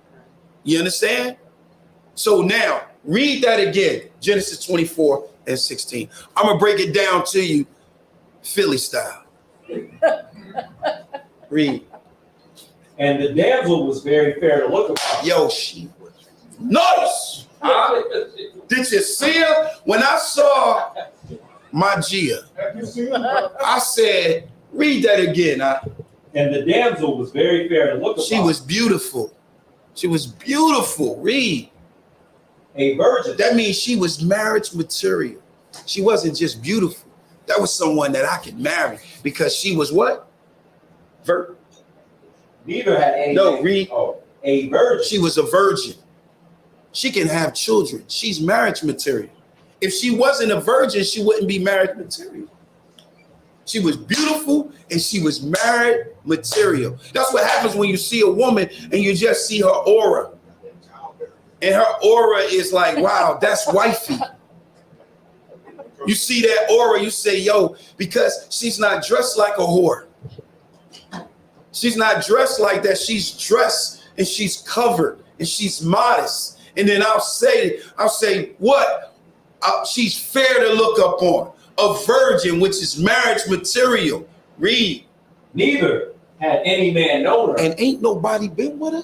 You understand? So now, read that again. Genesis 24 and 16. I'm going to break it down to you Philly style. Read. And the damsel was very fair to look upon. Yo, she was nice. Did you see her? When I saw my Gia, I said, read that again. And the damsel was very fair to look upon. She was beautiful. She was beautiful. Read. A virgin. That means she was marriage material. She wasn't just beautiful. That was someone that I could marry because she was what? Virgin. Neither had any. No, read. Oh, a virgin. She was a virgin. She can have children. She's marriage material. If she wasn't a virgin, she wouldn't be marriage material. She was beautiful and she was married material. That's what happens when you see a woman and you just see her aura. And her aura is like, wow, that's wifey. You see that aura, you say, yo, because she's not dressed like a whore. She's not dressed like that. She's dressed and she's covered and she's modest And then I'll say, what? She's fair to look up on. A virgin, which is marriage material. Read. Neither had any man known her. And ain't nobody been with her?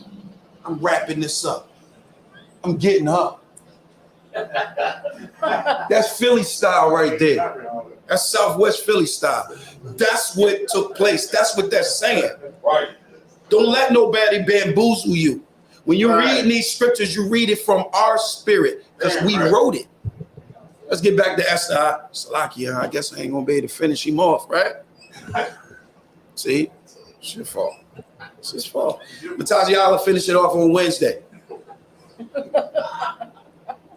I'm wrapping this up. I'm getting up. That's Philly style right there. That's Southwest Philly style. That's what took place. That's what that's saying. Right. Don't let nobody bamboozle you. When you're reading these scriptures, you read it from our spirit because we wrote it. Let's get back to Esther. Salakia, I guess I ain't going to be able to finish him off, right? See? It's your fault. It's his fault. Mataziala finish it off on Wednesday.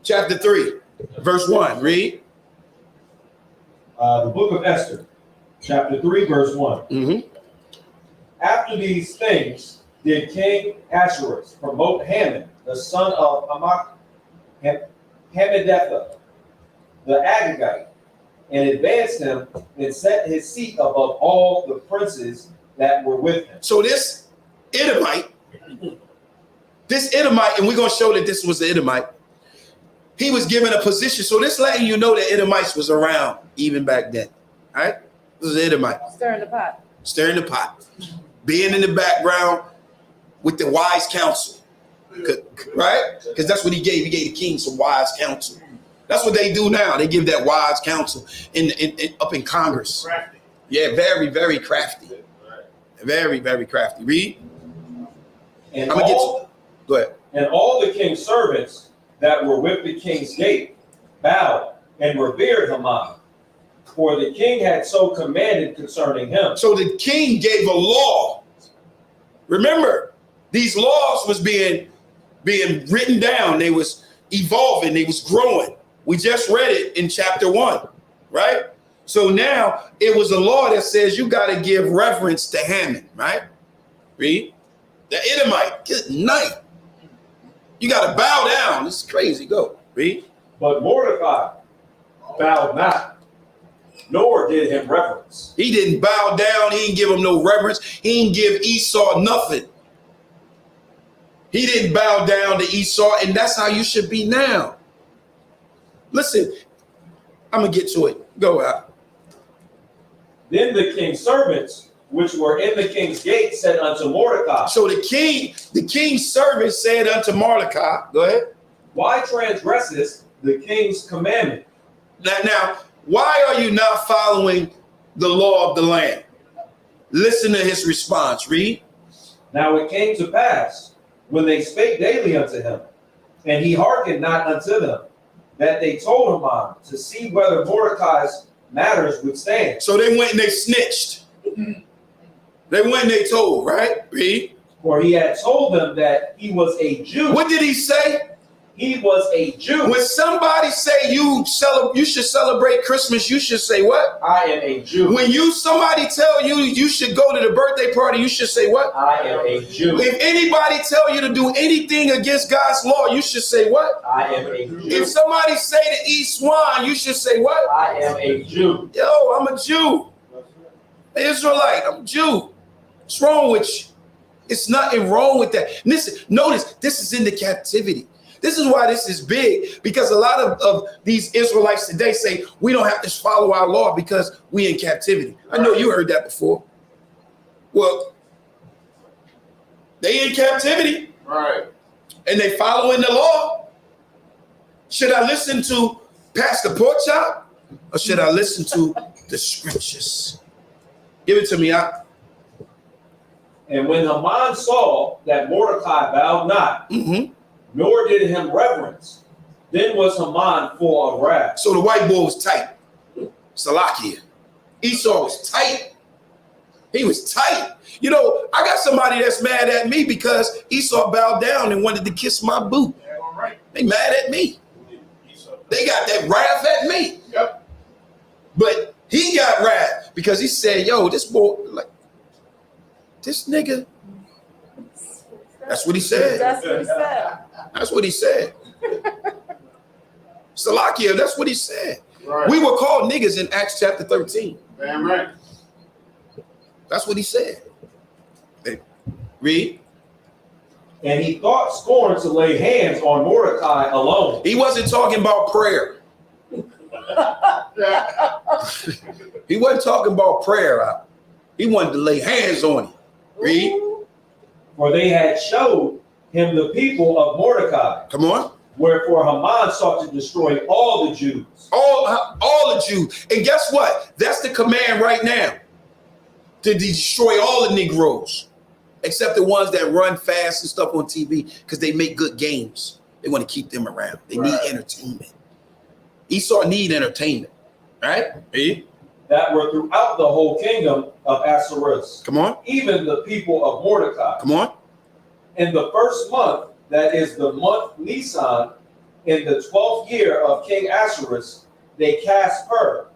Chapter 3, verse 1. Read. The book of Esther, chapter 3, verse 1. Mm-hmm. After these things did King Ahasuerus promote Haman, the son of Hammedatha, the Agagite, and advanced him and set his seat above all the princes that were with him. So this Edomite, and we're going to show that this was the Edomite, he was given a position. So this letting you know that Edomites was around even back then. All right? This is Edomite. Stirring the pot. Stirring the pot. Being in the background with the wise counsel. Right? Because that's what he gave. He gave the king some wise counsel. That's what they do now. They give that wise counsel up in Congress. Crafty. Yeah, very, very crafty. Very, very crafty. Read. And I'm gonna go ahead. And all the king's servants that were with the king's gate bowed and revered Haman, for the king had so commanded concerning him. So the king gave a law. Remember, these laws was being written down. They was evolving. They was growing. We just read it in chapter 1, right? So now it was a law that says you got to give reverence to Haman, right? Read. The Edomite, good night. You got to bow down. This is crazy. Go. Read. But Mordecai bowed not, nor did him reverence. He didn't bow down. He didn't give him no reverence. He didn't give Esau nothing. He didn't bow down to Esau, and that's how you should be now. Listen, I'm going to get to it. Go out. Then the king's servants, which were in the king's gate, said unto Mordecai. So the king's servant said unto Mordecai, go ahead. Why transgressest the king's commandment? Now, why are you not following the law of the land? Listen to his response. Read. Now it came to pass, when they spake daily unto him, and he hearkened not unto them, that they told Haman to see whether Mordecai's matters would stand. So they went and they snitched. They went and they told, right? Read. For he had told them that he was a Jew. What did he say? He was a Jew. When somebody say you should celebrate Christmas, you should say what? I am a Jew. When somebody tell you should go to the birthday party, you should say what? I am a Jew. If anybody tell you to do anything against God's law, you should say what? I am a Jew. If somebody say to eat swine, you should say what? I am a Jew. Yo, I'm a Jew. An Israelite, I'm a Jew. What's wrong with you? It's nothing wrong with that. Listen, notice this is in the captivity. This is why this is big, because a lot of these Israelites today say we don't have to follow our law because we in captivity. I know you heard that before. Well, they in captivity. Right. And they following the law. Should I listen to Pastor Porkchop or should I listen to the scriptures? Give it to me, And when Haman saw that Mordecai bowed not, nor did him reverence, then was Haman full of wrath. So the white boy was tight. Salakia. Esau was tight. He was tight. You know, I got somebody that's mad at me because Esau bowed down and wanted to kiss my boot. Yeah, all right. They mad at me. They got that wrath at me. Yep. But he got wrath because he said, yo, this boy, like, this nigga. That's what he said. That's what he said. That's what he said. Salakia, that's what he said. Right. We were called niggas in Acts chapter 13. Damn right. That's what he said. Hey, read. And he thought scorn to lay hands on Mordecai alone. He wasn't talking about prayer. He wasn't talking about prayer. He wanted to lay hands on him. Read. For they had showed him the people of Mordecai. Come on. Wherefore Haman sought to destroy all the Jews. All the Jews. And guess what? That's the command right now. To destroy all the Negroes. Except the ones that run fast and stuff on TV because they make good games. They want to keep them around. They need entertainment. Esau need entertainment. Right? Read. That were throughout the whole kingdom of Ahasuerus. Come on. Even the people of Mordecai. Come on. In the first month, that is the month Nisan, in the 12th year of King Ahasuerus, they cast pur.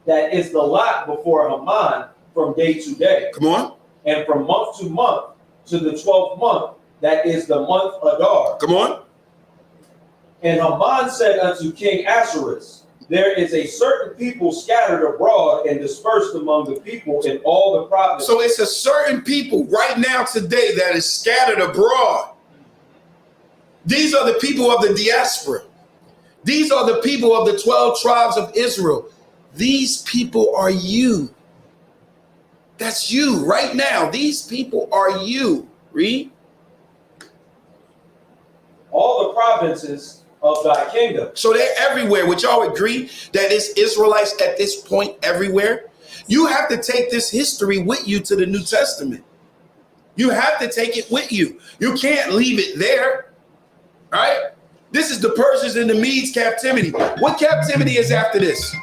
That is the lot before Haman from day to day. Come on. And from month to month to the 12th month, that is the month Adar. Come on. And Haman said unto King Ahasuerus, there is a certain people scattered abroad and dispersed among the people in all the provinces. So it's a certain people right now today that is scattered abroad. These are the people of the diaspora. These are the people of the 12 tribes of Israel. These people are you. That's you right now. These people are you. Read. All the provinces of thy kingdom. So they're everywhere. Would y'all agree that it's Israelites at this point everywhere? You have to take this history with you to the New Testament. You have to take it with you. You can't leave it there. All right? This is the Persians and the Medes captivity. What captivity is after this?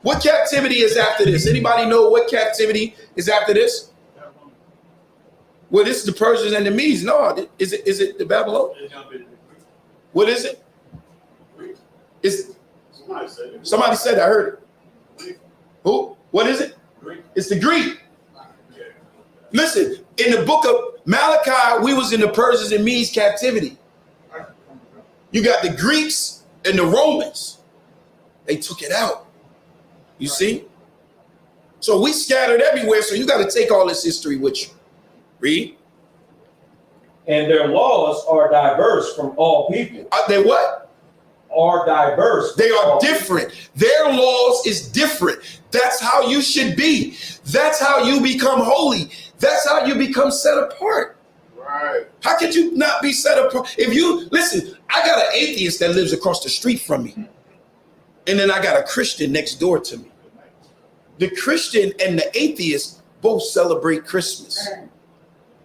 What captivity is after this? Anybody know what captivity is after this? Well, this is the Persians and the Medes. No, is it the Babylon? What is it? Somebody said, I heard it. Who? What is it? It's the Greek. Listen, in the book of Malachi, we was in the Persians and Medes captivity. You got the Greeks and the Romans. They took it out. You see? So we scattered everywhere, so you got to take all this history with you. Read. And their laws are diverse from all people. They what? Are diverse. They are different. Their laws is different. That's how you should be. That's how you become holy. That's how you become set apart. Right. How could you not be set apart? If you, listen, I got an atheist that lives across the street from me. And then I got a Christian next door to me. The Christian and the atheist both celebrate Christmas.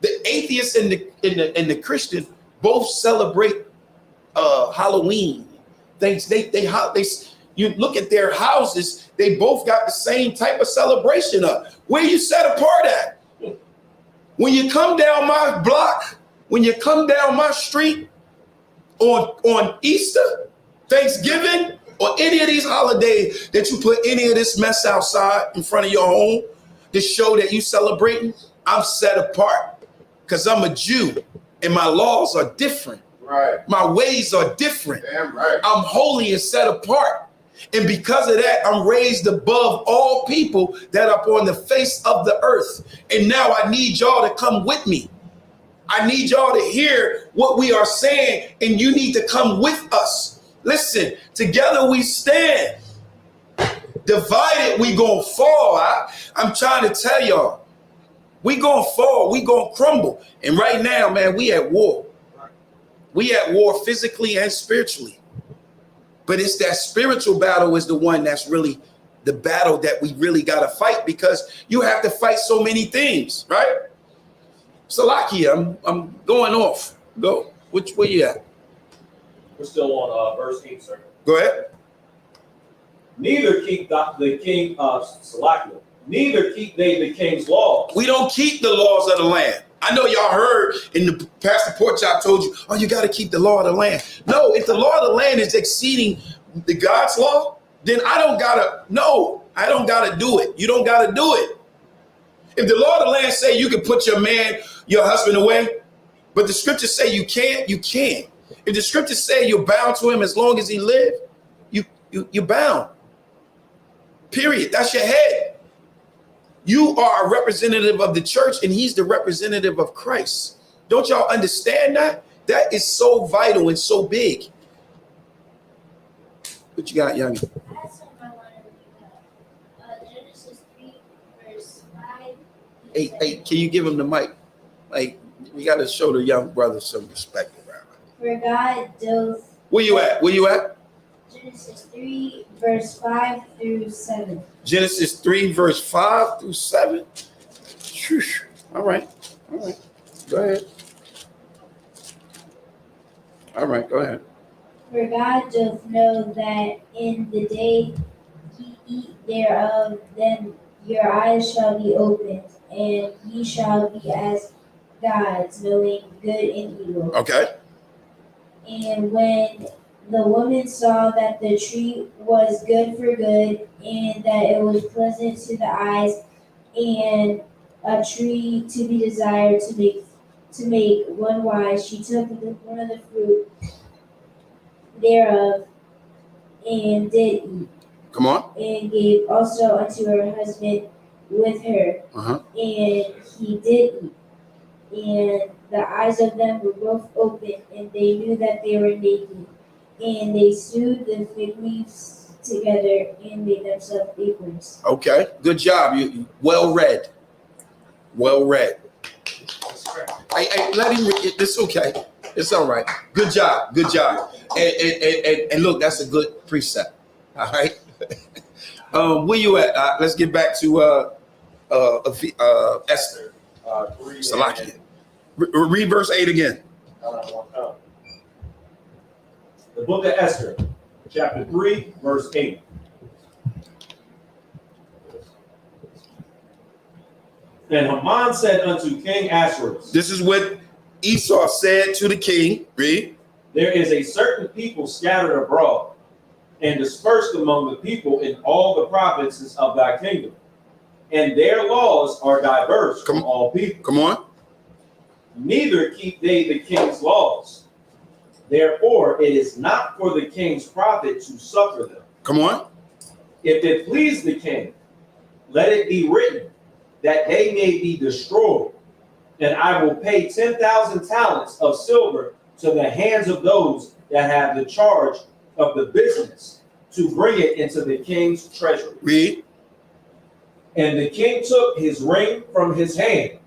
The atheist and the Christian both celebrate Halloween. You look at their houses, they both got the same type of celebration up. Where you set apart at? When you come down my block, when you come down my street on Easter, Thanksgiving, or any of these holidays that you put any of this mess outside in front of your home to show that you celebrating, I'm set apart because I'm a Jew and my laws are different. Right. My ways are different. Damn right. I'm holy and set apart. And because of that, I'm raised above all people that are upon the face of the earth. And now I need y'all to come with me. I need y'all to hear what we are saying, and you need to come with us. Listen, together we stand. Divided, we gonna fall. I'm trying to tell y'all, we gonna fall, we gonna crumble. And right now, man, we at war. We at war physically and spiritually. But it's that spiritual battle is the one that's really the battle that we really got to fight, because you have to fight so many things, right? Salakia, I'm going off. Go. Where you at? We're still on verse 8, sir. Go ahead. Neither keep the king of Salakia. Neither keep they the king's laws. We don't keep the laws of the land. I know y'all heard in the Pastor Pork Chop told you, oh, you got to keep the law of the land. No, if the law of the land is exceeding the God's law, then I don't got to do it. You don't got to do it. If the law of the land say you can put your husband away, but the scriptures say you can't, you can't. If the scriptures say you're bound to him as long as he lives, you're bound. Period. That's your head. You are a representative of the church, and he's the representative of Christ. Don't y'all understand that? That is so vital and so big. What you got, Young? Genesis 3, verse 5. Hey, can you give him the mic? Like, we got to show the young brother some respect around. For God doth. Where you at? Where you at? Genesis 3, verse 5 through 7. Genesis 3, verse 5 through 7. All right. Go ahead. All right, go ahead. For God doth know that in the day ye eat thereof, then your eyes shall be opened, and ye shall be as gods, knowing good and evil. Okay. And when the woman saw that the tree was good for good, and that it was pleasant to the eyes, and a tree to be desired to make one wise, she took one of the fruit thereof and did eat. Come on. And gave also unto her husband with her, and he did eat. And the eyes of them were both open, and they knew that they were naked. And they sewed the fig leaves together and made themselves aprons. Okay, good job. You well read. Well read. Hey, let him read. It's okay. It's all right. Good job. Good job. And look, that's a good precept. All right. Where you at? Let's get back to Esther. Salakia. Read verse 8 again. The book of Esther, chapter 3, verse 8. And Haman said unto King Ahasuerus. This is what Esau said to the king. Read. There is a certain people scattered abroad and dispersed among the people in all the provinces of thy kingdom. And their laws are diverse from all people. Come on. Neither keep they the king's laws. Therefore, it is not for the king's profit to suffer them. Come on. If it please the king, let it be written that they may be destroyed. And I will pay 10,000 talents of silver to the hands of those that have the charge of the business to bring it into the king's treasury. Read. And the king took his ring from his hand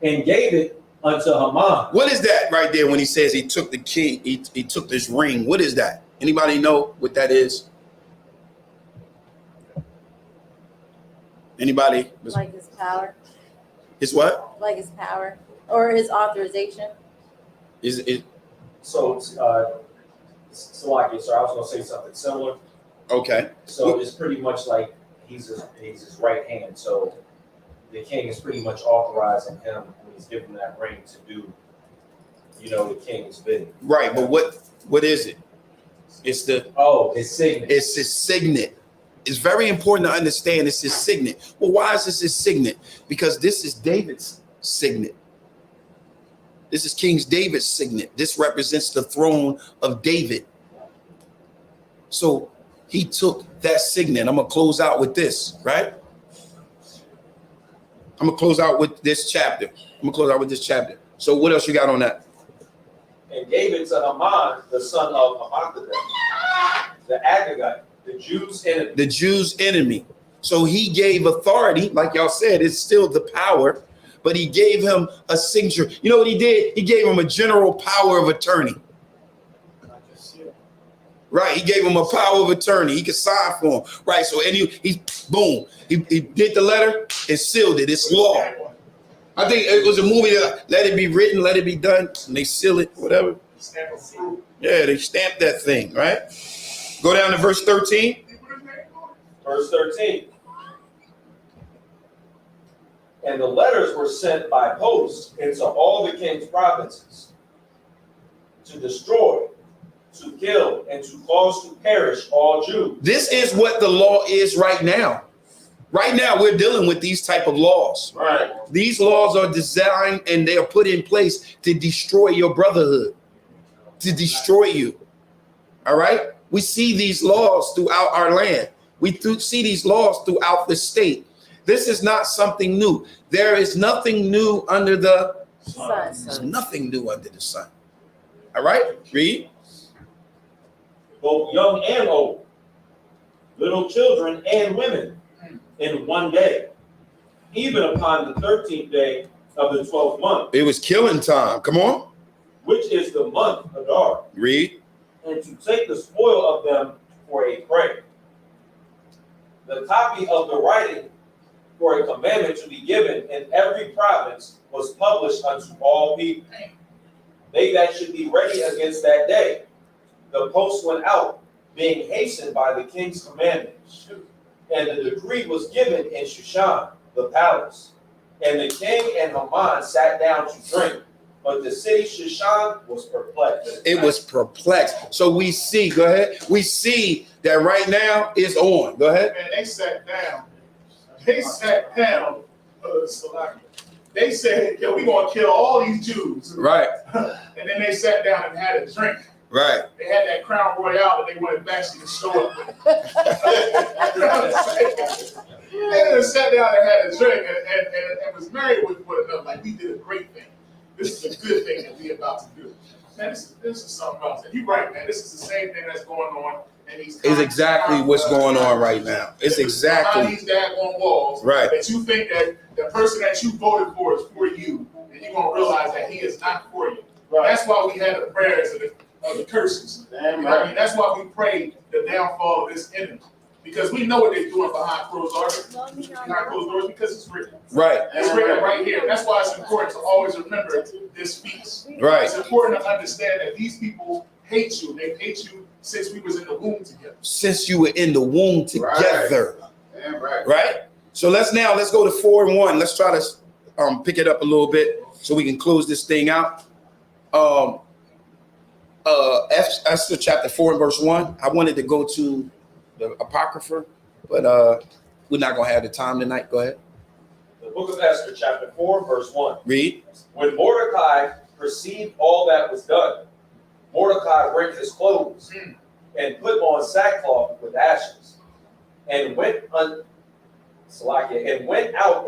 and gave it unto Haman. What is that right there when he says he took the king, he took this ring? What is that? Anybody know what that is? Anybody? Like his power. His what? Like his power or his authorization. Is it? So, Salakia, sir, I was going to say something similar. Okay. So it's pretty much like he's his right hand. So the king is pretty much authorizing him when he's giving that ring to do, the king's bidding. Right, but what is it? It's his signet. It's his signet. It's very important to understand it's his signet. Well, why is this his signet? Because this is David's signet. This is King David's signet. This represents the throne of David. So he took that signet. I'm going to close out with this, right? I'm going to close out with this chapter. So what else you got on that? And gave it to Haman, the son of Hammedatha, the Agagite, the Jews' enemy. The Jews' enemy. So he gave authority, like y'all said, it's still the power, but he gave him a signature. You know what he did? He gave him a general power of attorney. Right, he gave him a power of attorney. He could sign for him. Right, so he boom, he did the letter and sealed it. It's law. I think it was a movie that let it be written, let it be done, and they seal it, whatever. Yeah, they stamped that thing, right? Go down to verse 13. Verse 13. And the letters were sent by post into all the king's provinces to destroy, to kill, and to cause to perish all Jews. This is what the law is right now. Right now, we're dealing with these type of laws. Right. These laws are designed and they are put in place to destroy your brotherhood, to destroy you. All right? We see these laws throughout our land. We see these laws throughout the state. This is not something new. There is nothing new under the sun. There's nothing new under the sun. All right, read. Both young and old, little children and women, in one day, even upon the 13th day of the 12th month. It was killing time. Come on. Which is the month Adar. Read. And to take the spoil of them for a prey. The copy of the writing for a commandment to be given in every province was published unto all people. They that should be ready against that day. The post went out, being hastened by the king's commandment. And the decree was given in Shushan, the palace. And the king and Haman sat down to drink. But the city Shushan was perplexed. It was perplexed. So we see, go ahead. We see that right now it's on. Go ahead. Man, they sat down. They sat down. They said, "Yo, we gonna kill all these Jews." Right. And then they sat down and had a drink. Right. They had that Crown Royale that they wanted Baxter to show up with. They just sat down and had a drink and was married with one another. Like, we did a great thing. This is a good thing that we about to do. Man, this is something else. And you're right, man. This is the same thing that's going on. It's exactly what's going on right now. It's exactly behind these daggone walls. Right. That you think that the person that you voted for is for you, and you're gonna realize that he is not for you. Right. That's why we had the prayers of the curses. Damn right. I mean, that's why we prayed the downfall of this enemy. Because we know what they're doing behind closed doors because it's written. Right. It's written right here. That's why it's important to always remember this feast. Right. It's important to understand that these people hate you. They hate you since we was in the womb together. Since you were in the womb together. Damn right. Right? So let's go to 4 and 1. Let's try to pick it up a little bit so we can close this thing out. Esther chapter 4 and verse 1. I wanted to go to the Apocrypha, but we're not gonna have the time tonight. Go ahead. The book of Esther, chapter 4, verse 1. Read. When Mordecai perceived all that was done, Mordecai rent his clothes and put on sackcloth with ashes, and went out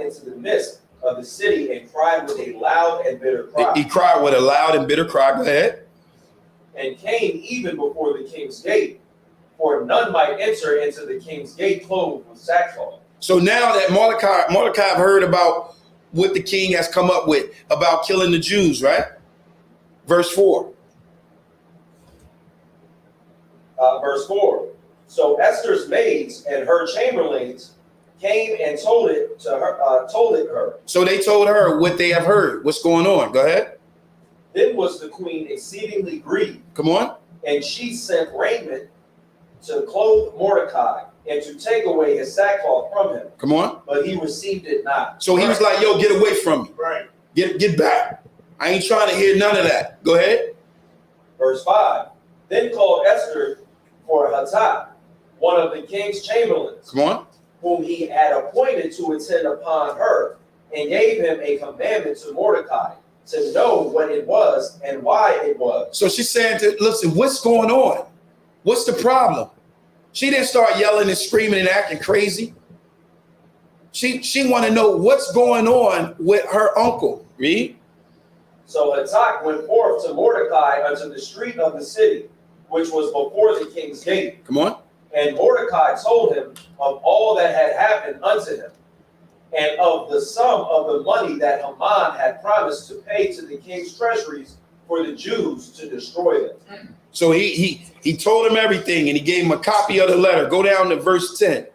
into the midst of the city and cried with a loud and bitter cry. He cried with a loud and bitter cry. Go ahead. And came even before the king's gate, for none might enter into the king's gate clothed with sackcloth. So now that Mordecai heard about what the king has come up with about killing the Jews, right? Verse 4. Verse 4. So Esther's maids and her chamberlains came and told it her. So they told her what they have heard. What's going on? Go ahead. Then was the queen exceedingly grieved. Come on. And she sent raiment to clothe Mordecai and to take away his sackcloth from him. Come on. But he received it not. So he was like, yo, get away from me. Right. Get back. I ain't trying to hear none of that. Go ahead. Verse 5. Then called Esther for Hatat, one of the king's chamberlains. Come on. Whom he had appointed to attend upon her, and gave him a commandment to Mordecai to know what it was and why it was. So she's saying, listen, what's going on? What's the problem? She didn't start yelling and screaming and acting crazy. She want to know what's going on with her uncle. Read. So Hatak went forth to Mordecai unto the street of the city, which was before the king's gate. Come on. And Mordecai told him of all that had happened unto him, and of the sum of the money that Haman had promised to pay to the king's treasuries for the Jews to destroy them. So he told him everything, and he gave him a copy of the letter. Go down to verse 10.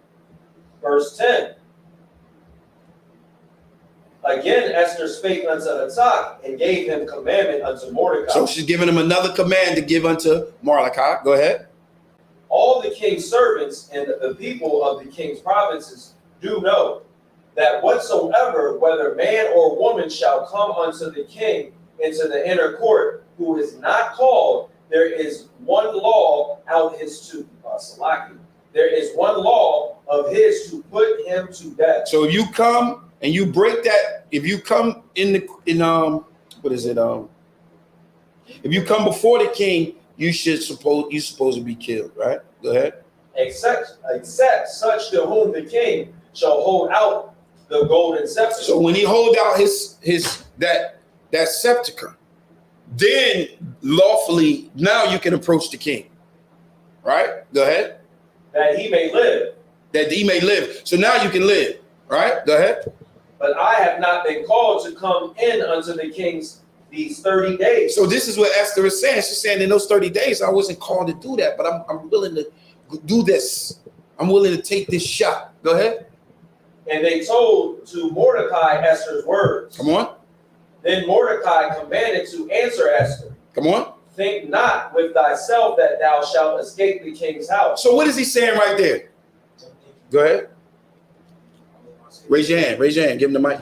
Verse 10. Again, Esther spake unto Hatak and gave him commandment unto Mordecai. So she's giving him another command to give unto Mordecai. Go ahead. All the king's servants and the people of the king's provinces do know that whatsoever, whether man or woman, shall come unto the king into the inner court, who is not called, there is one law out his to Salaki. There is one law of his to put him to death. So if you come and you break that, if you come if you come before the king, you're supposed to be killed, right? Go ahead. Except such to whom the king shall hold out the golden scepter. So when he hold out that scepter, then lawfully now you can approach the king. Right? Go ahead. That he may live. That he may live. So now you can live. Right? Go ahead. But I have not been called to come in unto the king's these 30 days. So this is what Esther is saying. She's saying in those 30 days, I wasn't called to do that, but I'm willing to do this. I'm willing to take this shot. Go ahead. And they told to Mordecai Esther's words. Come on. Then Mordecai commanded to answer Esther. Come on. Think not with thyself that thou shalt escape the king's house. So what is he saying right there? Go ahead. Raise your hand. Raise your hand. Give him the mic.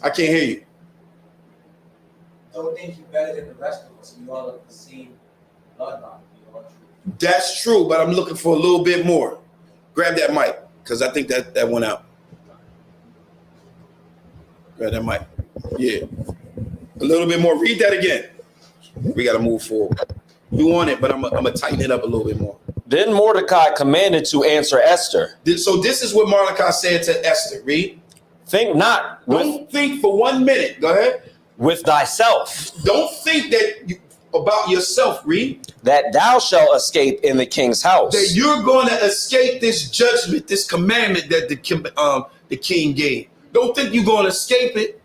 I can't hear you. Don't think you're better than the rest of us. We all have the same bloodline. That's true, but I'm looking for a little bit more. Grab that mic, because I think that went out. Grab that mic. Yeah. A little bit more. Read that again. We got to move forward. We want it, but I'm going to tighten it up a little bit more. Then Mordecai commanded to answer Esther. So this is what Mordecai said to Esther. Read. Think not. Don't think for 1 minute. Go ahead. With thyself. Don't think about yourself. Read. That thou shalt escape in the king's house. That you're going to escape this judgment, this commandment that the king gave. Don't think you're going to escape it.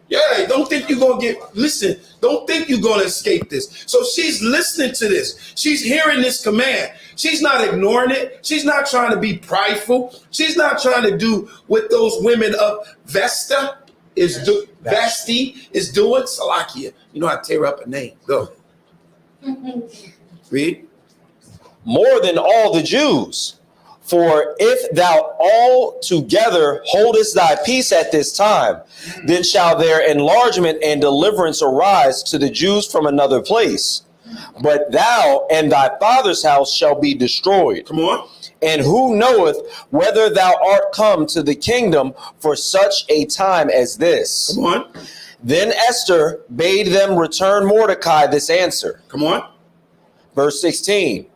Yeah, don't think you're going to don't think you're going to escape this. So she's listening to this. She's hearing this command. She's not ignoring it. She's not trying to be prideful. She's not trying to do what those women of Vashti is doing. Salakia. You know how to tear up a name. Go. Read. More than all the Jews. For if thou altogether holdest thy peace at this time, then shall their enlargement and deliverance arise to the Jews from another place. But thou and thy father's house shall be destroyed. Come on. And who knoweth whether thou art come to the kingdom for such a time as this? Come on. Then Esther bade them return Mordecai this answer. Come on. Verse 16.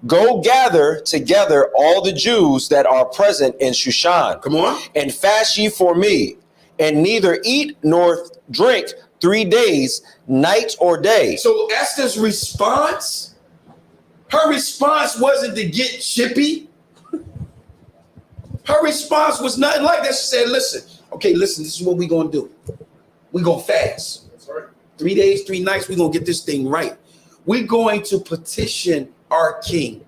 Go gather together all the Jews that are present in Shushan. Come on. And fast ye for me, and neither eat nor drink 3 days, night or day. So Esther's response, her response wasn't to get chippy. Her response was nothing like that. She said, listen, this is what we're going to do. We're going to fast. That's right. 3 days, 3 nights, we're going to get this thing right. We're going to petition our king.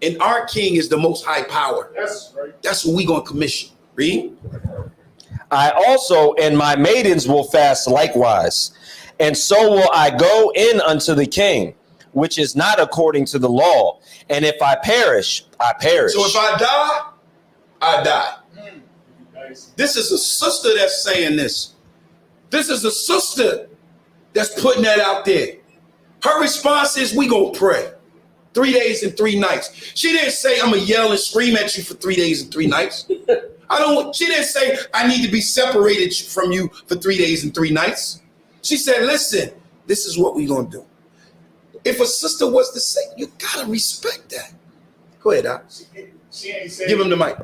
And our king is the most high power. That's right. That's what we're going to commission. Read. I also and my maidens will fast likewise. And so will I go in unto the king, which is not according to the law. And if I perish, I perish. So if I die, I die. Nice. This is a sister that's saying this. This is a sister that's putting that out there. Her response is, we gonna pray 3 days and 3 nights. She didn't say, I'm gonna yell and scream at you for 3 days and 3 nights. She didn't say, I need to be separated from you for 3 days and 3 nights. She said, listen, this is what we gonna do. If a sister was to say, you gotta respect that. Go ahead, Doc. She ain't say, give him the mic.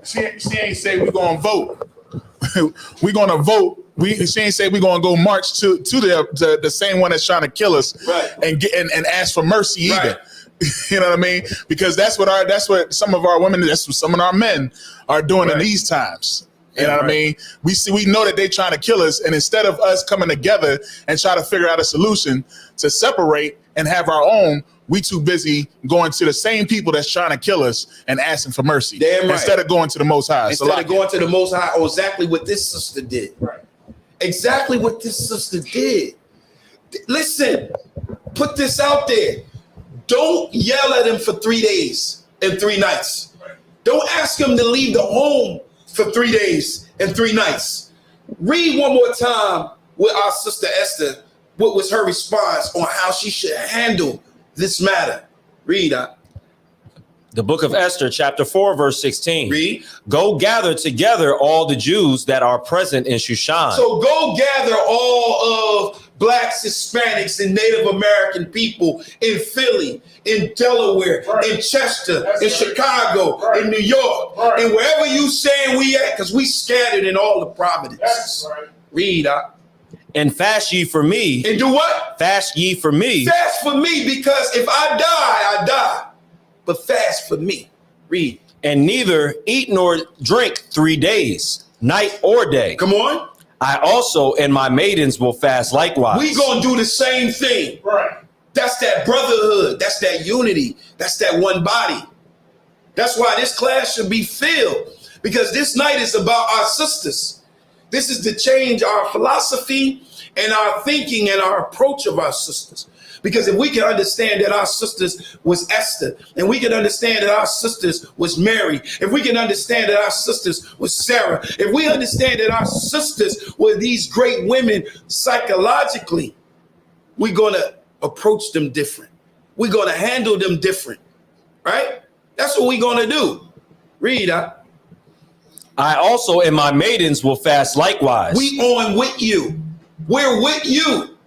She ain't say we're gonna vote. We're gonna vote. She ain't say we're gonna go march to the same one that's trying to kill us, right? And ask for mercy either. Right. You know what I mean? Because that's what some of our women, that's what some of our men are doing in these times. You know what I mean? We know that they're trying to kill us, and instead of us coming together and try to figure out a solution to separate and have our own, we too busy going to the same people that's trying to kill us and asking for mercy. Damn right. Instead of going to the Most High. Instead of going to the Most High, or exactly what this sister did. Right. Exactly what this sister did. Listen, put this out there. Don't yell at him for 3 days and 3 nights. Right. Don't ask him to leave the home for 3 days and 3 nights. Read one more time with our sister Esther, what was her response on how she should handle this matter. Read out. The book of Esther, chapter 4, verse 16. Read. Go gather together all the Jews that are present in Shushan. So go gather all of blacks, Hispanics, and Native American people in Philly, in Delaware, in Chester, in Chicago, in New York, and wherever you saying we at, because we scattered in all the provinces. Read up. And fast ye for me. And do what? Fast ye for me. Fast for me, because if I die, I die. But fast for me. Read. And neither eat nor drink 3 days, night or day. Come on. I also and my maidens will fast likewise. We gonna do the same thing. Right. That's that brotherhood. That's that unity. That's that one body. That's why this class should be filled, because this night is about our sisters. This is to change our philosophy and our thinking and our approach of our sisters. Because if we can understand that our sisters was Esther, and we can understand that our sisters was Mary, if we can understand that our sisters was Sarah, if we understand that our sisters were these great women psychologically, we're going to approach them different. We're going to handle them different, right? That's what we're going to do. Read. I also and my maidens will fast likewise. We on with you. We're with you.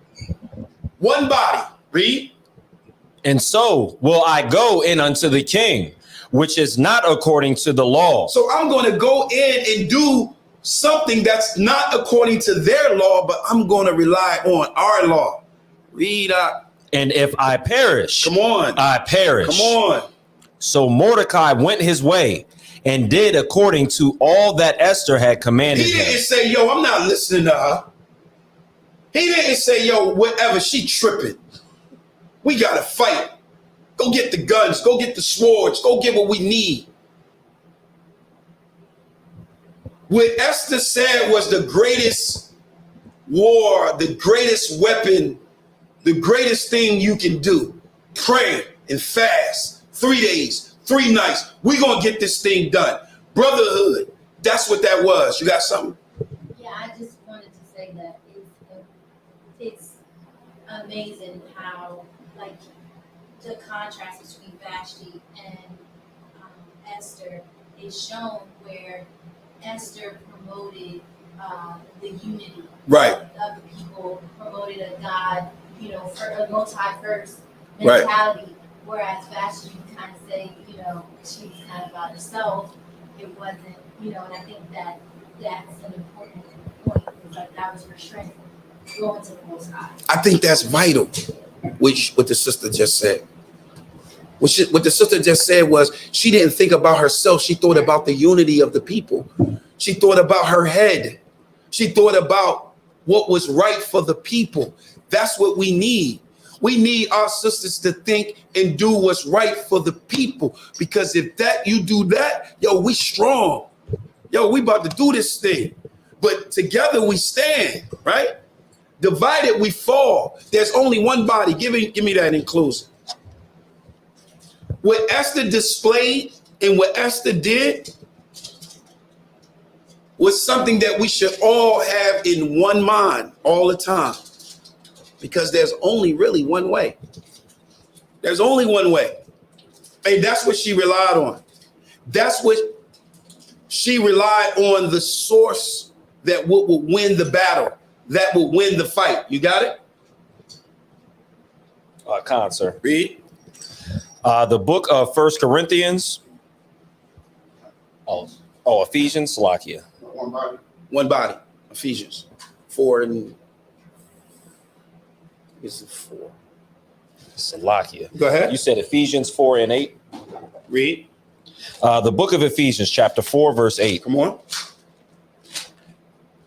One body. Read. And so will I go in unto the king, which is not according to the law. So I'm going to go in and do something that's not according to their law, but I'm going to rely on our law. Read up. And if I perish, come on, I perish. Come on. So Mordecai went his way and did according to all that Esther had commanded him. He didn't him. say, yo, I'm not listening to her. He didn't say, yo, whatever, she tripping. We got to fight. Go get the guns. Go get the swords. Go get what we need. What Esther said was the greatest war, the greatest weapon, the greatest thing you can do. Pray and fast. 3 days, 3 nights. We're going to get this thing done. Brotherhood. That's what that was. You got something? Yeah, I just wanted to say that it's amazing how, like, the contrast between Vashti and Esther is shown, where Esther promoted the unity of the people, promoted a God, for a multi-verse mentality, whereas Vashti kind of say, she was kind of about herself. It wasn't, and I think that's an important point. It's like that was her strength, going to the Most High. I think that's vital, what the sister just said. What the sister just said was she didn't think about herself. She thought about the unity of the people. She thought about her head. She thought about what was right for the people. That's what we need. We need our sisters to think and do what's right for the people. Because if you do that, yo, we strong. Yo, we about to do this thing. But together we stand, right? Divided we fall. There's only one body. Give me that in closing. What Esther displayed and what Esther did was something that we should all have in one mind all the time. Because there's only really one way. There's only one way. And that's what she relied on. That's what she relied on, the source that would win the battle, that would win the fight. You got it? Sir. Read. The book of 1 Corinthians. Ephesians, Salakia. One body. One body. Ephesians 4 and is it 4? Salakia. Go ahead. You said Ephesians 4 and 8. Read. The book of Ephesians, chapter 4, verse 8. Come on.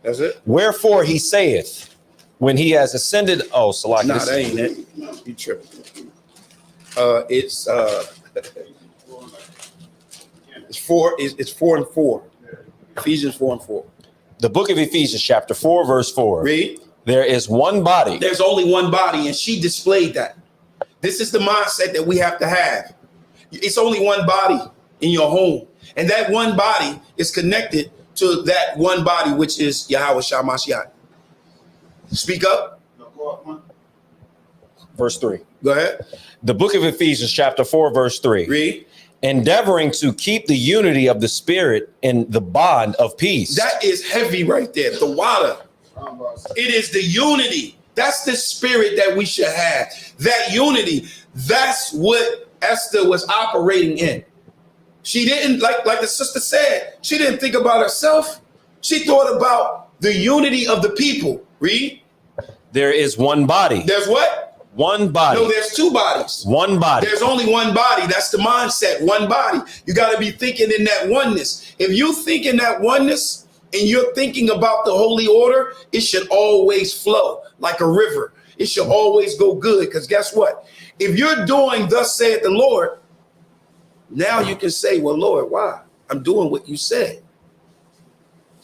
That's it. Wherefore he saith, when he has ascended. Oh, Salakia. Nah, that ain't it. You tripping. It's 4. It's 4 and 4. Ephesians 4 and 4. The book of Ephesians, chapter 4, verse 4. Read. There is one body. There's only one body, and she displayed that. This is the mindset that we have to have. It's only one body in your home, and that one body is connected to that one body, which is Yahweh Shah Mashiach. Speak up. Verse 3. Go ahead. The book of Ephesians, chapter 4, verse 3. Read. Endeavoring to keep the unity of the spirit in the bond of peace. That is heavy right there. The water. It is the unity That's the spirit that we should have. That unity. That's what Esther was operating in. She didn't, like the sister said, she didn't think about herself. She thought about the unity of the people. Read. There is one body. There's what? One body. No, there's two bodies. One body. There's only one body. That's the mindset. One body. You got to be thinking in that oneness. If you think in that oneness and you're thinking about the holy order, it should always flow like a river. It should always go good. Because guess what? If you're doing thus saith the Lord, now you can say, well, Lord, why? I'm doing what you said.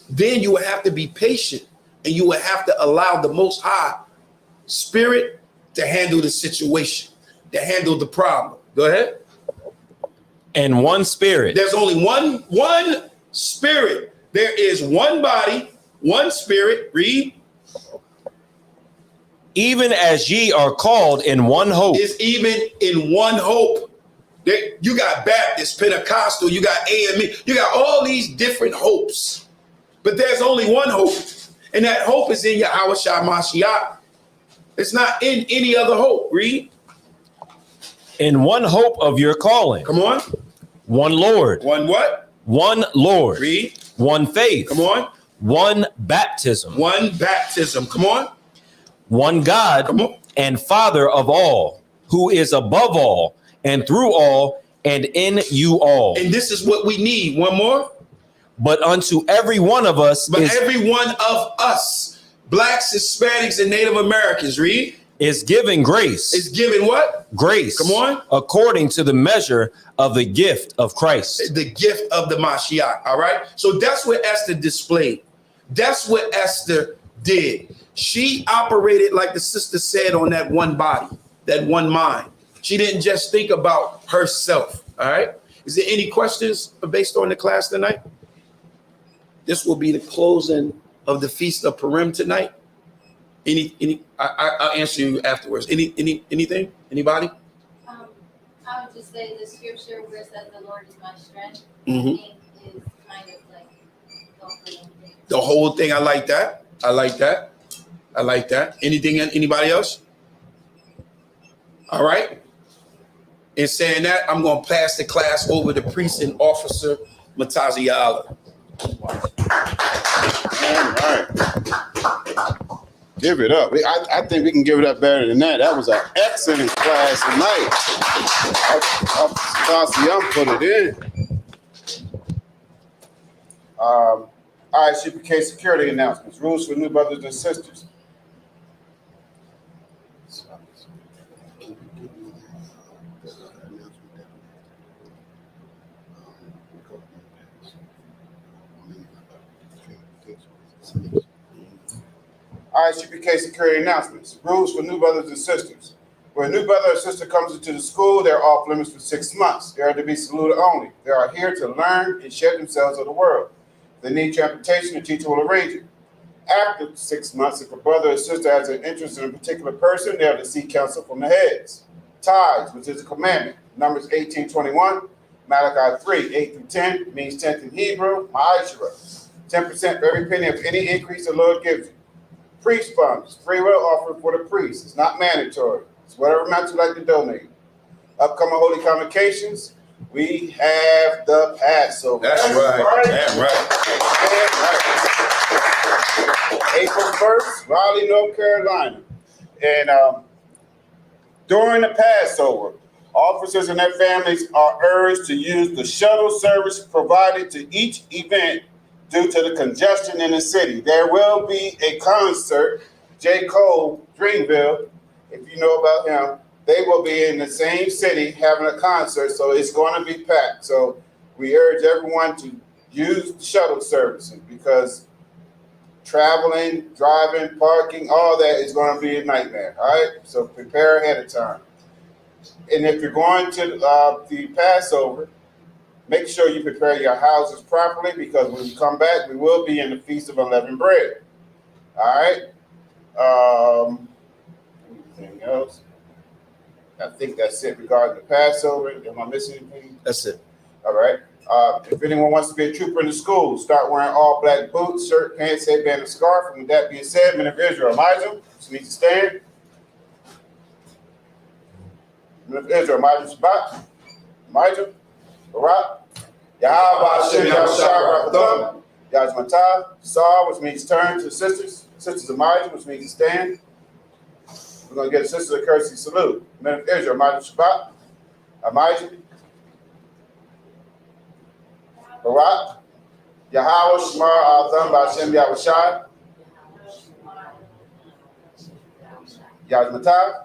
Then you would have to be patient and you would have to allow the Most High Spirit to handle the situation, to handle the problem. Go ahead. And one spirit. There's only one spirit. There is one body, one spirit. Read. Even as ye are called in one hope. Is even in one hope. You got Baptist, Pentecostal, you got AME, you got all these different hopes. But there's only one hope. And that hope is in Yahweh Shai Mashiach. It's not in any other hope. Read. In one hope of your calling. Come on. One Lord. One what? One Lord. Read. One faith. Come on. One baptism. One baptism. Come on. One God. Come on. And Father of all, who is above all, and through all, and in you all. And this is what we need. One more. But unto every one of us every one of us, blacks, Hispanics, and Native Americans, read. Is given grace. Is given what? Grace. Come on. According to the measure of the gift of Christ. The gift of the Mashiach. All right. So that's what Esther displayed. That's what Esther did. She operated, like the sister said, on that one body, that one mind. She didn't just think about herself. All right. Is there any questions based on the class tonight? This will be the closing of the Feast of Purim tonight. I'll answer you afterwards. Anything? Anybody? I would just say the scripture where it says the Lord is my strength, Mm-hmm. I think is kind of like the whole thing. The whole thing. I like that. I like that. I like that. Anything? Anybody else? All right. In saying that, I'm going to pass the class over to Precinct Officer Matazi Allah. All right. Give it up. I think we can give it up better than that. That was an excellent class tonight. I'll put it in. All right, Isupk security announcements. Rules for new brothers and sisters. Isupk security announcements. Rules for new brothers and sisters. When a new brother or sister comes into the school, they're off limits for 6 months. They are to be saluted only. They are here to learn and shed themselves of the world. If they need transportation, the teacher will arrange it. After 6 months, if a brother or sister has an interest in a particular person, they are to seek counsel from the heads. Tithes, which is a commandment. Numbers 18:21, Malachi 3:8-10, means 10th in Hebrew, Ma'ashera. 10% for every penny of any increase the Lord gives you. Priest funds, free will offering for the priest. It's not mandatory. It's whatever amount you like to donate. Upcoming holy convocations, we have the Passover. That's right. That's right. April 1st, Raleigh, North Carolina. And during the Passover, officers and their families are urged to use the shuttle service provided to each event due to the congestion in the city. There will be a concert, J. Cole, Dreamville, if you know about him, they will be in the same city having a concert, so it's going to be packed. So we urge everyone to use the shuttle services because traveling, driving, parking, all that is going to be a nightmare, all right? So prepare ahead of time. And if you're going to the Passover, make sure you prepare your houses properly because when you come back, we will be in the Feast of Unleavened Bread. All right. Anything else? I think that's it regarding the Passover. Am I missing anything? That's it. All right. If anyone wants to be a trooper in the school, start wearing all black boots, shirt, pants, headband, and scarf. And with that being said, men of Israel, Elijah, just need to stand. Men of Israel, Elijah Shabbat, Elijah, Barak, Yahweh Hashem, Yahushua, Rakadam, Yahweh Sar, which means turn to the sisters. Sisters of Elijah, which means to stand. We're going to get a sister of courtesy salute. Men of Israel, Elijah Shabbat, Elijah, Barak, Yahweh Shemar Al-Tham B'Hashem Yahushai, Yahweh